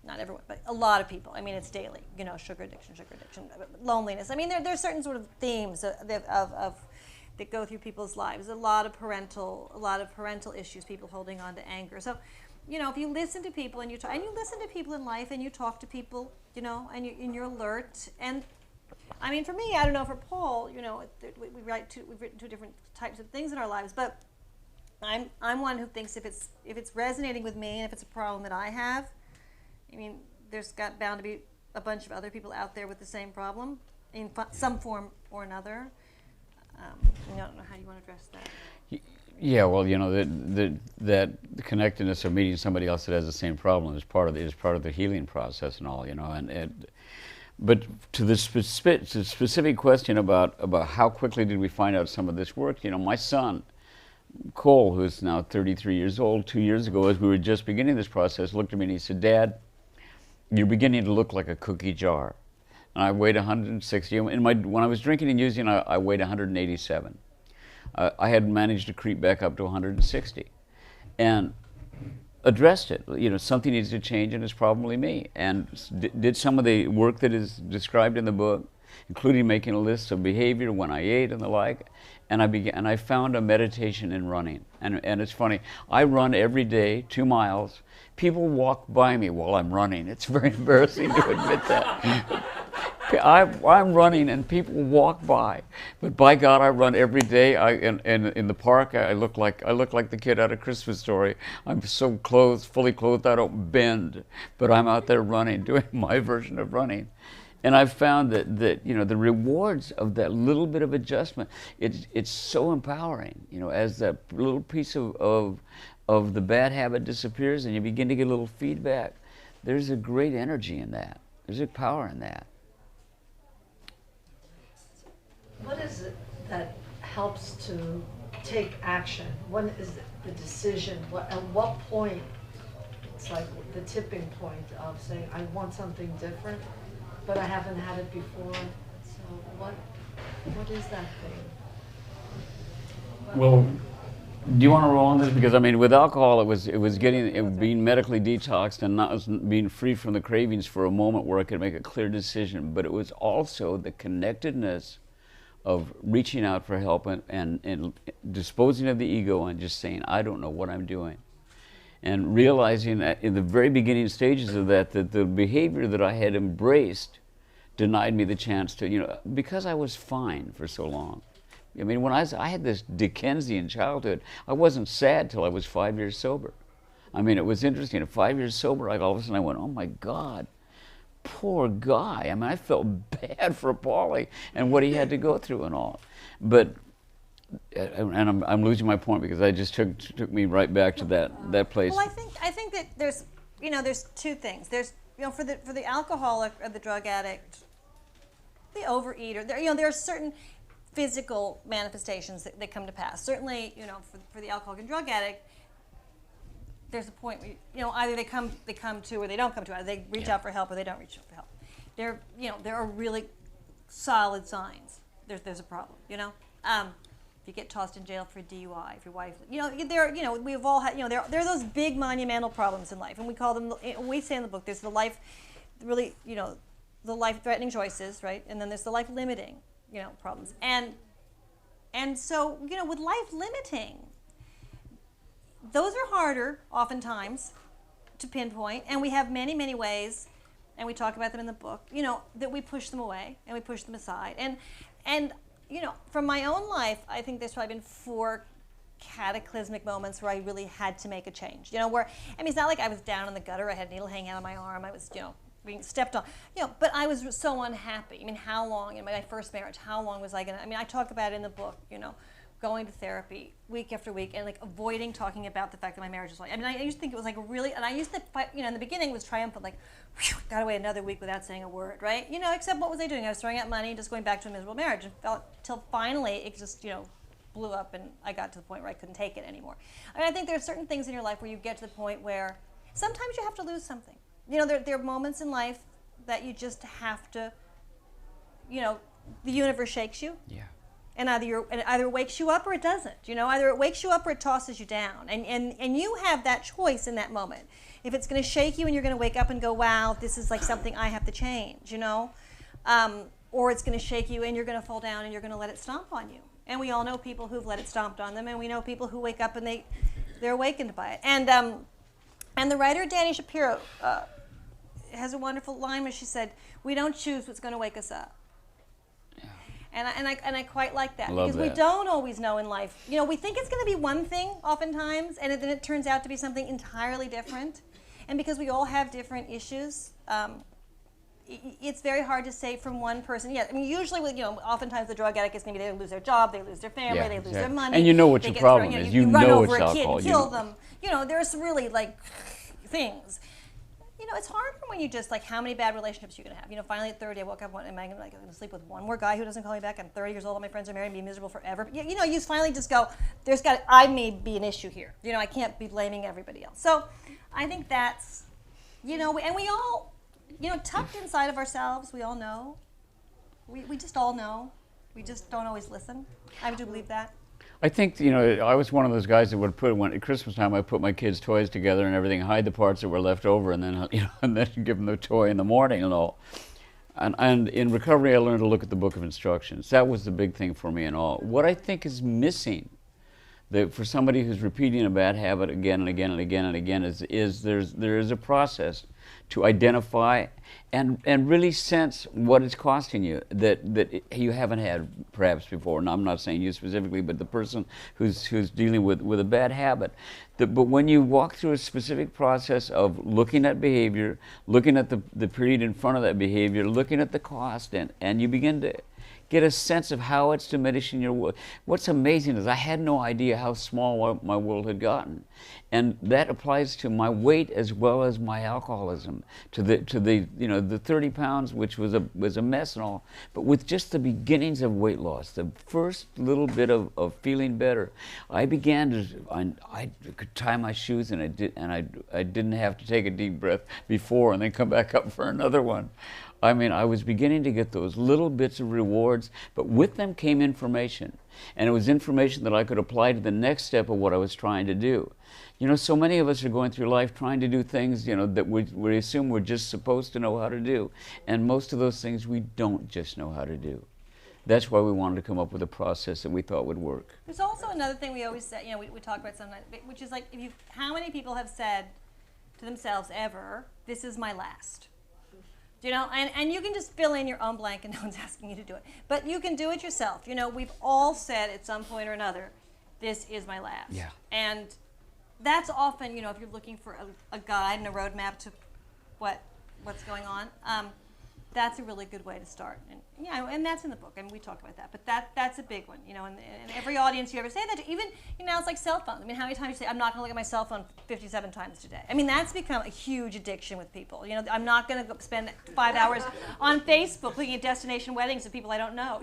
not everyone, but a lot of people. I mean, it's daily, sugar addiction, loneliness. I mean, there's certain sort of themes of that go through people's lives. A lot of parental issues, people holding on to anger. So, if you listen to people and you listen to people in life and you talk to people, and you're alert. And I mean, for me, I don't know, for Paul, we've written two different types of things in our lives, but I'm one who thinks if it's resonating with me and if it's a problem that I have, I mean, there's bound to be a bunch of other people out there with the same problem in some form or another. I don't know how you want to address that. Yeah, well, that connectedness of meeting somebody else that has the same problem is part of the healing process and all, but to the specific question about how quickly did we find out some of this worked, my son Cole, who's now 33 years old, 2 years ago, as we were just beginning this process, looked at me and he said, "Dad, you're beginning to look like a cookie jar." And I weighed 160. When I was drinking and using, I weighed 187. I had managed to creep back up to 160, and addressed it. Something needs to change, and it's probably me. And did some of the work that is described in the book, including making a list of behavior, when I ate, and the like. And I found a meditation in running. And it's funny, I run every day 2 miles. People walk by me while I'm running. It's very embarrassing to admit that. I'm running and people walk by, but by God, I run every day. In the park, I look like the kid out of Christmas Story. I'm so fully clothed, I don't bend, but I'm out there running, doing my version of running. And I've found that the rewards of that little bit of adjustment, it's so empowering. As that little piece of the bad habit disappears and you begin to get a little feedback, there's a great energy in that. There's a power in that. What is it that helps to take action? When is the decision? At what point? It's like the tipping point of saying, I want something different, but I haven't had it before. So what is that thing? Well, do you want to roll on this? Because with alcohol, it was being medically detoxed and not being free from the cravings for a moment where I could make a clear decision. But it was also the connectedness of reaching out for help and disposing of the ego and just saying, I don't know what I'm doing. And realizing that in the very beginning stages of that the behavior that I had embraced denied me the chance to, because I was fine for so long. When I had this Dickensian childhood, I wasn't sad till I was 5 years sober. It was interesting. At 5 years sober, all of a sudden I went, oh my God, poor guy. I felt bad for Paulie and what he had to go through and all. But, and I'm losing my point because I just took me right back to that place. Well, I think that there's two things. There's for the alcoholic or the drug addict, the overeater. There are certain physical manifestations that come to pass. Certainly, for the alcoholic and drug addict, there's a point where either they come to or they don't come to. Either they reach out for help or they don't reach out for help. There are really solid signs. There's a problem. If you get tossed in jail for a DUI, if your wife, we've all had, there are those big monumental problems in life, and we call them. We say in the book, there's the life-threatening choices, right, and then there's the life-limiting, problems, and so with life-limiting, those are harder oftentimes to pinpoint, and we have many ways and we talk about them in the book, that we push them away and we push them aside. And from my own life, I think there's probably been 4 cataclysmic moments where I really had to make a change. It's not like I was down in the gutter, I had a needle hanging out of my arm, I was, being stepped on, but I was so unhappy. How long, in my first marriage, how long was I gonna, I talk about it in the book, going to therapy week after week and avoiding talking about the fact that my marriage was like, I used to think it was really, and I used to, in the beginning it was triumphant, whew, got away another week without saying a word, right? Except what was I doing? I was throwing out money, just going back to a miserable marriage, and felt till finally it just, blew up, and I got to the point where I couldn't take it anymore. I think there are certain things in your life where you get to the point where sometimes you have to lose something. There are moments in life that you just have to, the universe shakes you. Yeah. And either it wakes you up or it doesn't. Either it wakes you up or it tosses you down. And you have that choice in that moment. If it's going to shake you and you're going to wake up and go, wow, this is something I have to change, or it's going to shake you and you're going to fall down and you're going to let it stomp on you. And we all know people who've let it stomp on them, and we know people who wake up and they're awakened by it. And the writer Dani Shapiro has a wonderful line where she said, "We don't choose what's going to wake us up." Yeah. And I quite like that. Love because that. We don't always know in life. We think it's going to be one thing oftentimes, and then it turns out to be something entirely different. And because we all have different issues, it's very hard to say from one person. Yeah, usually with oftentimes the drug addict is maybe they lose their job, they lose their family, Yeah, they lose exactly. their money. And you know what they your get problem thrown, is. You You run know over it's a kid alcohol. and kill them. There's really things. It's hard when you just how many bad relationships you're gonna have. Finally at 30, I woke up and I'm gonna sleep with one more guy who doesn't call me back. I'm 30 years old, all my friends are married, and be miserable forever. You finally just go, I may be an issue here. I can't be blaming everybody else. So I think that's, and we all, tucked inside of ourselves, we all know. We just all know. We just don't always listen. I do believe that. I think, I was one of those guys that would when at Christmas time, I put my kids' toys together and everything, hide the parts that were left over, and then, and then give them the toy in the morning and all. And in recovery, I learned to look at the book of instructions. That was the big thing for me and all. What I think is missing, that for somebody who's repeating a bad habit again and again and again and again, there is a process to identify and really sense what it's costing you that you haven't had perhaps before. And I'm not saying you specifically, but the person who's dealing with a bad habit. But when you walk through a specific process of looking at behavior, looking at the period in front of that behavior, looking at the cost, and you begin to get a sense of how it's diminishing your world. What's amazing is I had no idea how small my world had gotten. And that applies to my weight as well as my alcoholism, to the 30 pounds, which was a mess and all, but with just the beginnings of weight loss, the first little bit of feeling better, I began to, I could tie my shoes and I didn't have to take a deep breath before and then come back up for another one. I was beginning to get those little bits of rewards, but with them came information. And it was information that I could apply to the next step of what I was trying to do. So many of us are going through life trying to do things, that we assume we're just supposed to know how to do. And most of those things we don't just know how to do. That's why we wanted to come up with a process that we thought would work. There's also another thing we always say, we talk about sometimes, which is how many people have said to themselves ever, this is my last? And you can just fill in your own blank and no one's asking you to do it. But you can do it yourself. We've all said at some point or another, this is my last. Yeah. And that's often, if you're looking for a guide and a roadmap to what's going on, that's a really good way to start. And that's in the book. We talk about that. But that's a big one, and every audience you ever say that to, even, it's like cell phones. How many times you say, I'm not going to look at my cell phone 57 times today? That's become a huge addiction with people. I'm not going to spend 5 hours on Facebook looking at destination weddings of people I don't know.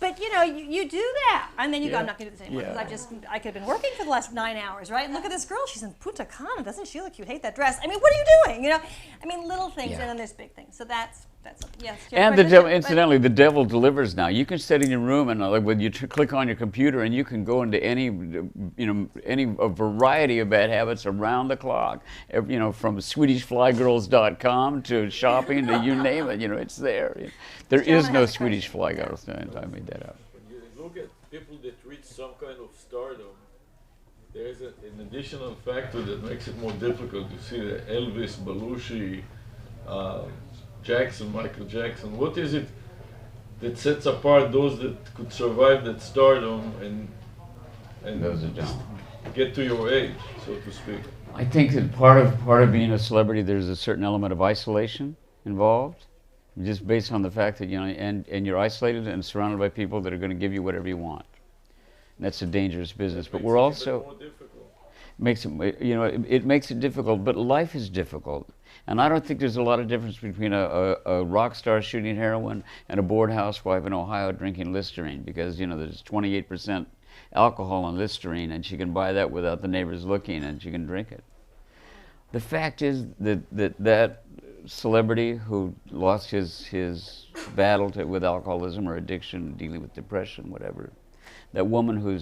But you do that. And then you go, I'm not going to do this anymore because I could have been working for the last 9 hours, right? And look at this girl. She's in Punta Cana. Doesn't she look cute? Hate that dress. What are you doing? Little things, and then there's big things. So that's yes. And the devil, incidentally, the devil delivers now. You can sit in your room and when you click on your computer, and you can go into any a variety of bad habits around the clock. From SwedishFlyGirls.com to shopping to you name it. It's there. There is no Swedish Fly Girls. I made that up. When you look at people that reach some kind of stardom, there's an additional factor that makes it more difficult to see the Elvis, Belushi, Jackson, Michael Jackson. What is it that sets apart those that could survive that stardom and Those that don't. get to your age, so to speak? I think that part of being a celebrity, there's a certain element of isolation involved, just based on the fact that and you're isolated and surrounded by people that are going to give you whatever you want. And that's a dangerous business. But we're also More difficult. makes it makes it difficult. But life is difficult, and I don't think there's a lot of difference between a rock star shooting heroin and a bored housewife in Ohio drinking Listerine, because there's 28% alcohol in Listerine, and she can buy that without the neighbors looking, and she can drink it. The fact is that celebrity who lost his battle with alcoholism or addiction, dealing with depression, whatever, that woman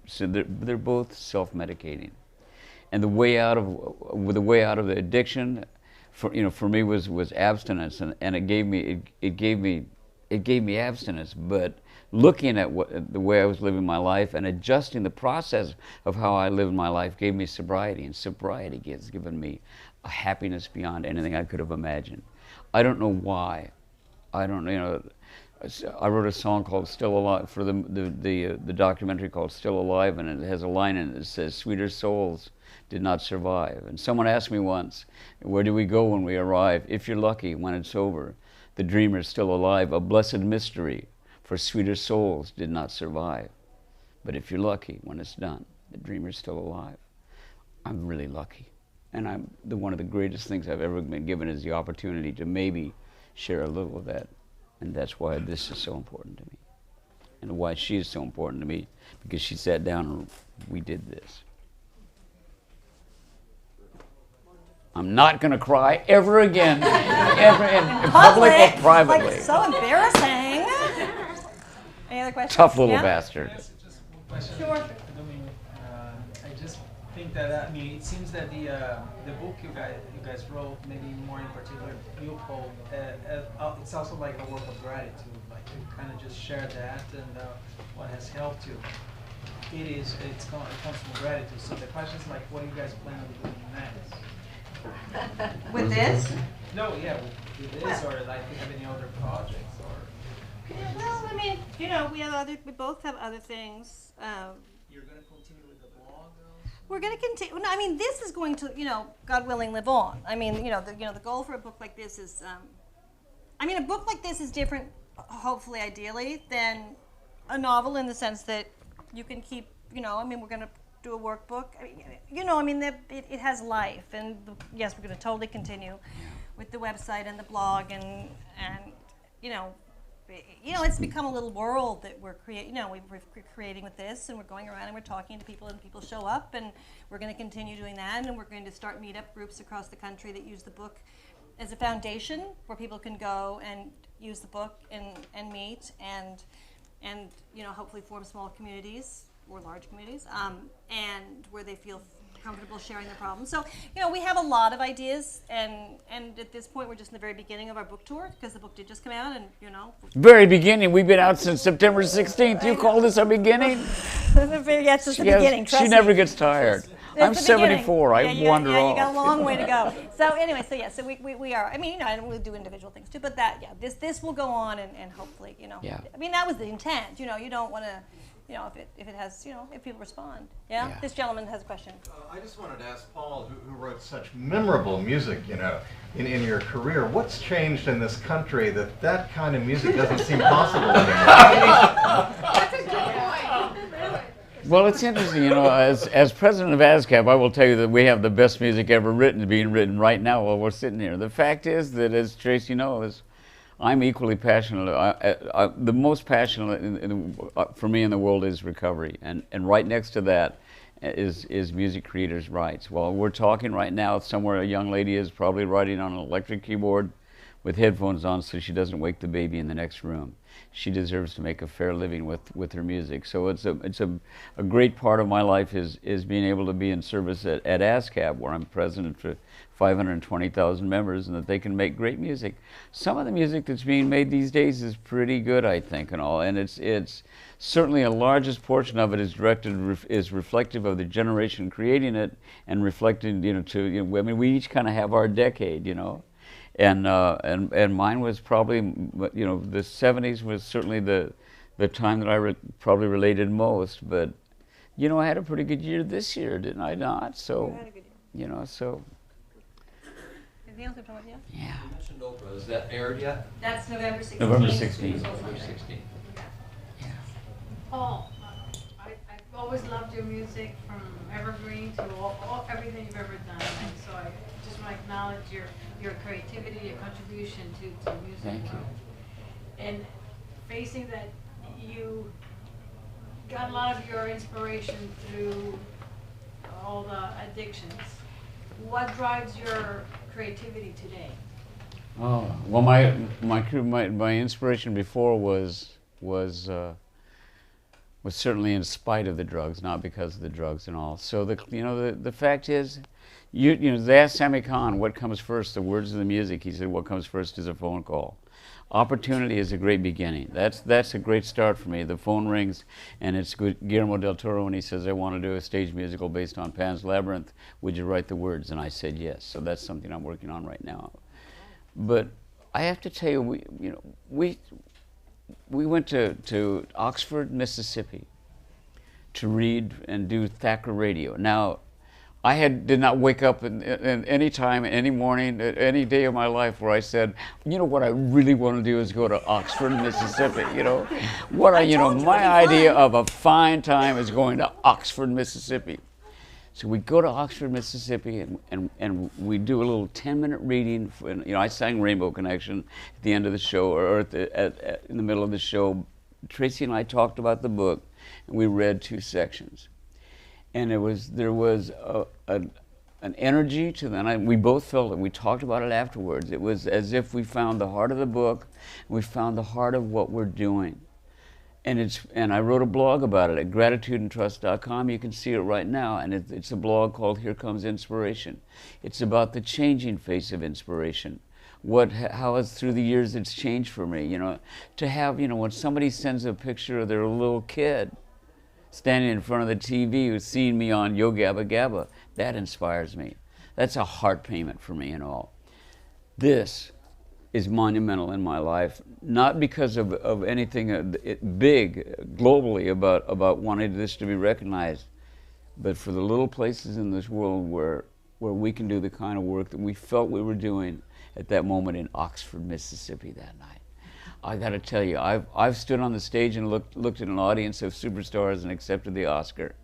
so they're both self-medicating, and the way out of the addiction, for me was abstinence, and it gave me abstinence, but looking at the way I was living my life and adjusting the process of how I lived my life gave me sobriety, and sobriety has given me a happiness beyond anything I could have imagined. I don't know why. I don't, I wrote a song called "Still Alive" for the documentary called "Still Alive," and it has a line in it that says, "Sweeter souls did not survive." And someone asked me once, "Where do we go when we arrive? If you're lucky, when it's over, the dreamer's still alive. A blessed mystery, for sweeter souls did not survive. But if you're lucky, when it's done, the dreamer's still alive." I'm really lucky, and one of the greatest things I've ever been given is the opportunity to maybe share a little of that. And that's why this is so important to me, and why she is so important to me, because she sat down and we did this. I'm not going to cry ever again, ever in public or privately. Like, so embarrassing. Any other questions? Tough little Yeah? bastard. Yes, just one question. Sure. I mean, I just think that it seems that the book you guys wrote, maybe more in particular, you Paul, it's also like a work of gratitude, like to kind of just share that and what has helped you. It comes from gratitude. So the question is like, what do you guys plan on doing next? With this? No, yeah, with this, or like, do you have any other projects, or? Well, I mean, we both have other things. You're going to continue with the blog? We're going to continue. No, I mean, this is going to, God willing, live on. I mean, the goal for a book like this is, a book like this is different, hopefully, ideally, than a novel in the sense that you can keep, we're going to do a workbook. It has life, and yes, we're going to totally continue with the website and the blog, and it's become a little world that we're creating with this, and we're going around and we're talking to people, and people show up, and we're going to continue doing that, and we're going to start meetup groups across the country that use the book as a foundation where people can go and use the book and meet and hopefully form small communities or large communities, and where they feel comfortable sharing their problems. So, we have a lot of ideas, and at this point, we're just in the very beginning of our book tour, because the book did just come out, and, Very beginning. We've been out since September 16th. You call this a beginning? That's just the beginning. Trust She me. never gets tired. I'm It's the beginning. 74. I wander yeah, off. you got a long way to go. So anyway, so we are. I don't really do individual things too, but this will go on, and hopefully, Yeah. that was the intent. You don't want to, if it has, if people respond. Yeah. Yeah. This gentleman has a question. I just wanted to ask Paul, who wrote such memorable music, in your career, what's changed in this country that kind of music doesn't seem possible anymore? Well, it's interesting, as president of ASCAP, I will tell you that we have the best music ever written being written right now while we're sitting here. The fact is that, as Tracey knows, I'm equally passionate. The most passionate for me in the world is recovery, and right next to that is music creators' rights. While we're talking right now, somewhere a young lady is probably writing on an electric keyboard with headphones on so she doesn't wake the baby in the next room. She deserves to make a fair living with her music. So it's a great part of my life is being able to be in service at ASCAP, where I'm president for 520,000 members, and that they can make great music. Some of the music that's being made these days is pretty good, I think, and all. And it's certainly a largest portion of it is is reflective of the generation creating it, and reflecting, I mean, we each kind of have our decade, And mine was probably, the 70s was certainly the time that I probably related most. But, I had a pretty good year this year, didn't I not? So, You had a good year. So. Anything else we're talking about? Yeah. You mentioned Oprah. Is that aired yet? That's November 16th. November 16th. November 16th. Paul, I've always loved your music from Evergreen to everything you've ever done. And so I just want to acknowledge your creativity, your contribution to music. Thank you. And facing that you got a lot of your inspiration through all the addictions. What drives your creativity today? Oh, well, my inspiration before was certainly in spite of the drugs, not because of the drugs and all. So the fact is, they asked Sammy Khan what comes first, the words of the music. He said what comes first is a phone call. Opportunity is a great beginning. That's a great start for me. The phone rings, and it's Guillermo del Toro, and he says, I want to do a stage musical based on Pan's Labyrinth. Would you write the words? And I said yes. So that's something I'm working on right now. But I have to tell you, we went to Oxford, Mississippi to read and do Thacker Radio. Now, I did not wake up in any time, any morning, any day of my life where I said, what I really want to do is go to Oxford, Mississippi. My idea of a fine time is going to Oxford, Mississippi. So we go to Oxford, Mississippi, and we do a little 10-minute reading. I sang Rainbow Connection at the end of the show, or in the middle of the show. Tracey and I talked about the book, and we read 2 sections. And there was an energy to that. We both felt it. We talked about it afterwards. It was as if we found the heart of the book, and we found the heart of what we're doing. And I wrote a blog about it at gratitudeandtrust.com. You can see it right now, and it's a blog called Here Comes Inspiration. It's about the changing face of inspiration. How it's through the years it's changed for me. To have, when somebody sends a picture of their little kid standing in front of the TV who's seen me on Yo Gabba Gabba, that inspires me. That's a heart payment for me and all. This is monumental in my life, not because of anything big globally about wanting this to be recognized, but for the little places in this world where we can do the kind of work that we felt we were doing at that moment in Oxford, Mississippi that night. I got to tell you, I've stood on the stage and looked at an audience of superstars and accepted the Oscar.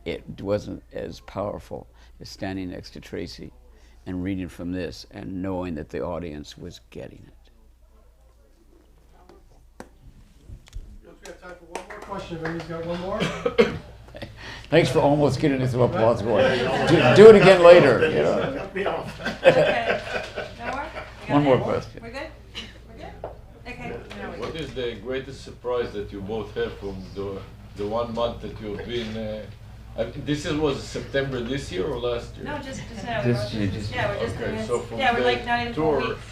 It wasn't as powerful as standing next to Tracey and reading from this and knowing that the audience was getting it. We have time for one more question. If anybody's got one more. Thanks for almost getting us some applause going. Do it again later. Okay. No more? One more question. We're good? We're good? Okay. What is the greatest surprise that you both have from the 1 month that you've been? Was September this year or last year? No, just now. Just- We're just Okay, so from we're the like not even 4 tour- weeks.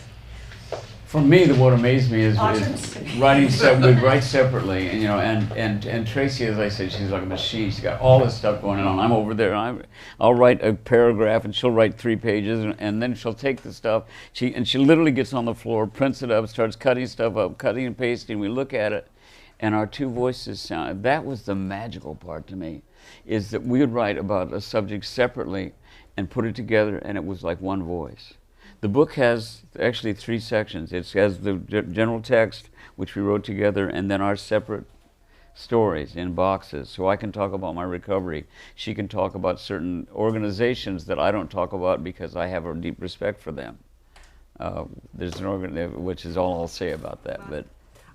For me, what amazed me is Awesome. writing. We write separately, and Tracey, as I said, she's like a machine. She's got all this stuff going on. I'm over there. I'll write a paragraph, and she'll write 3 pages, and then she'll take the stuff. She literally gets on the floor, prints it up, starts cutting stuff up, cutting and pasting. We look at it, and our 2 voices sound. That was the magical part to me, is that we would write about a subject separately, and put it together, and it was like one voice. The book has actually 3 sections. It has the general text, which we wrote together, and then our separate stories in boxes. So I can talk about my recovery. She can talk about certain organizations that I don't talk about because I have a deep respect for them. There's an organ, which is all I'll say about that. But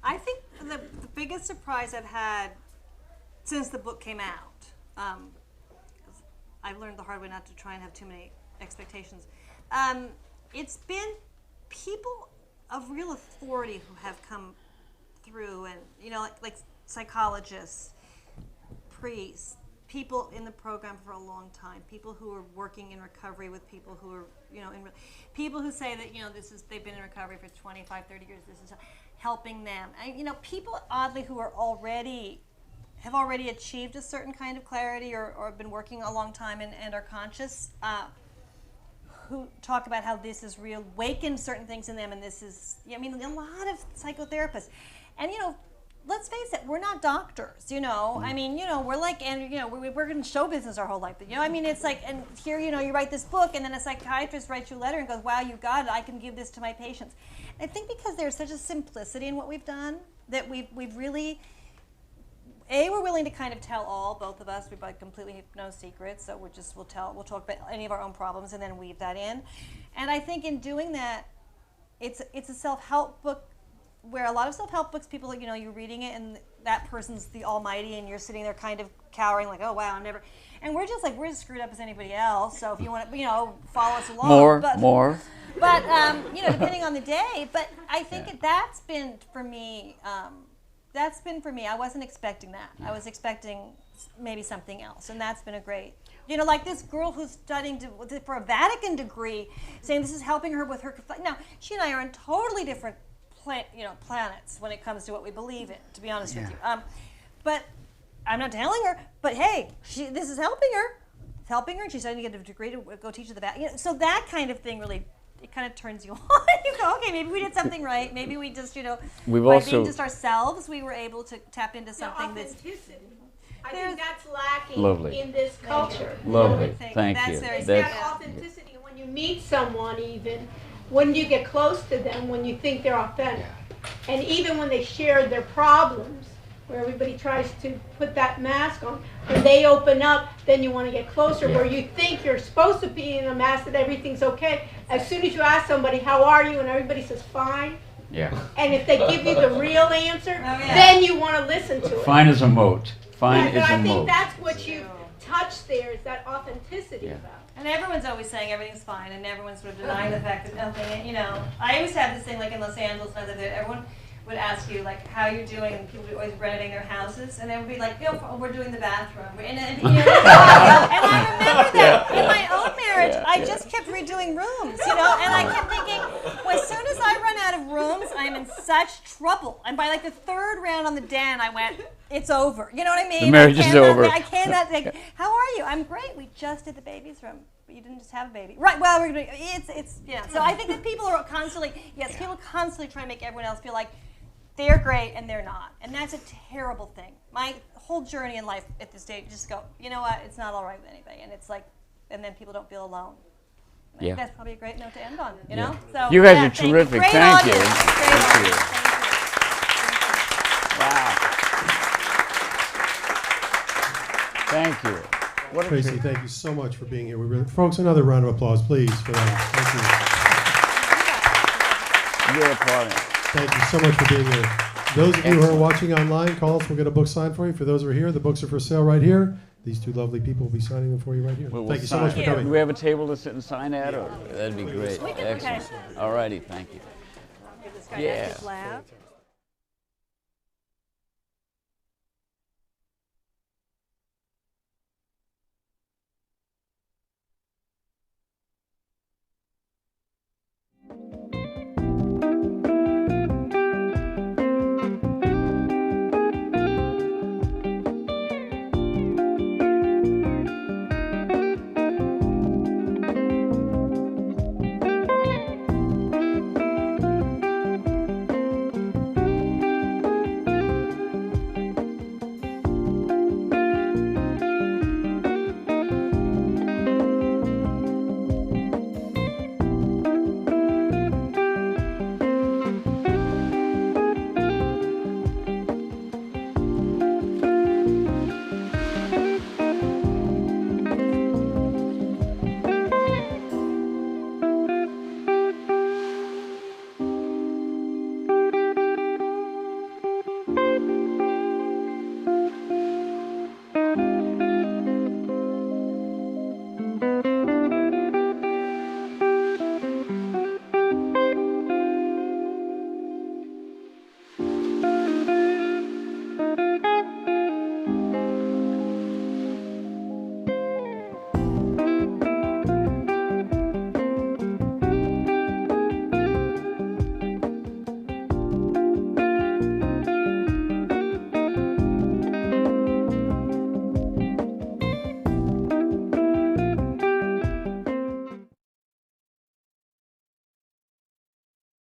I think the biggest surprise I've had since the book came out, I've learned the hard way not to try and have too many expectations. It's been people of real authority who have come through, and like psychologists, priests, people in the program for a long time, people who are working in recovery with people who are, people who say that, they've been in recovery for 25, 30 years, this is helping them. And, people oddly who are have already achieved a certain kind of clarity or have been working a long time and are conscious, who talk about how this has reawakened certain things in them, and this is, a lot of psychotherapists. And, let's face it, we're not doctors, I mean, we're like, and, we're in show business our whole life. It's like, and here, you write this book, and then a psychiatrist writes you a letter and goes, wow, you got it, I can give this to my patients. I think because there's such a simplicity in what we've done, that we've really, we're willing to kind of tell all, both of us. We've completely no secrets, so we'll talk about any of our own problems and then weave that in. And I think in doing that, it's a self-help book where a lot of self-help books, people, you're reading it and that person's the almighty and you're sitting there kind of cowering like, oh wow, I'm never, and we're just like, we're as screwed up as anybody else, so if you want to, follow us along. More. But, depending on the day, but I think that's been for me, I wasn't expecting that. I was expecting maybe something else, and that's been a great, like this girl who's studying for a Vatican degree, saying this is helping her with her, now, she and I are on totally different planets when it comes to what we believe in, to be honest with you. But I'm not telling her, but hey, this is helping her. It's helping her, and she's starting to get a degree to go teach at the Vatican. So that kind of thing really, it kind of turns you on. You go, okay, maybe we did something right. Maybe we just, We've by also being just ourselves, we were able to tap into something that's... Authenticity. I think that's lacking Lovely. in this culture. Lovely. Thank That's you. very It's That's- that authenticity. When you meet someone, even when you get close to them, when you think they're authentic, and even when they share their problems, where everybody tries to put that mask on, when they open up, then you want to get closer. Where you think you're supposed to be in a mask that everything's okay. As soon as you ask somebody, how are you, and everybody says fine. Yeah. And if they give you the real answer, then you want to listen to it. Fine is a moat. Fine But is a I think moat. that's what you touch there, is that authenticity Yeah. about it. And everyone's always saying everything's fine, and everyone's sort of denying the fact that nothing, I always have this thing, like in Los Angeles, and that everyone would ask you, like, how you're doing, and people would always renovating their houses, and they would be like, we're doing the bathroom. And I remember that in my own marriage, I just kept redoing rooms, and I kept thinking, well, as soon as I run out of rooms, I'm in such trouble. And by like the third round on the den, I went, it's over. You know what I mean? The marriage is over. I cannot think, how are you? I'm great. We just did the baby's room. But you didn't just have a baby. Right, well, we're going to, So I think that people are constantly, people constantly try to make everyone else feel like they're great and they're not. And that's a terrible thing. My whole journey in life at this stage, just go, you know what, it's not all right with anybody. And it's like, and then people don't feel alone. I think that's probably a great note to end on, you know? So, you guys are terrific. Great Thank you. audience. Great Thank you. audience. Thank you. What a Tracey, thank you so much for being here. Folks, another round of applause, please, for that. You're applauding. Thank you so much for being here. Those of you who are watching online, call us. We'll get a book signed for you. For those who are here, the books are for sale right here. These two lovely people will be signing them for you right here. Thank you so much for coming. Do we have a table to sit and sign at? Or? That'd be great. Excellent. All righty, thank you. Give this guy a lab.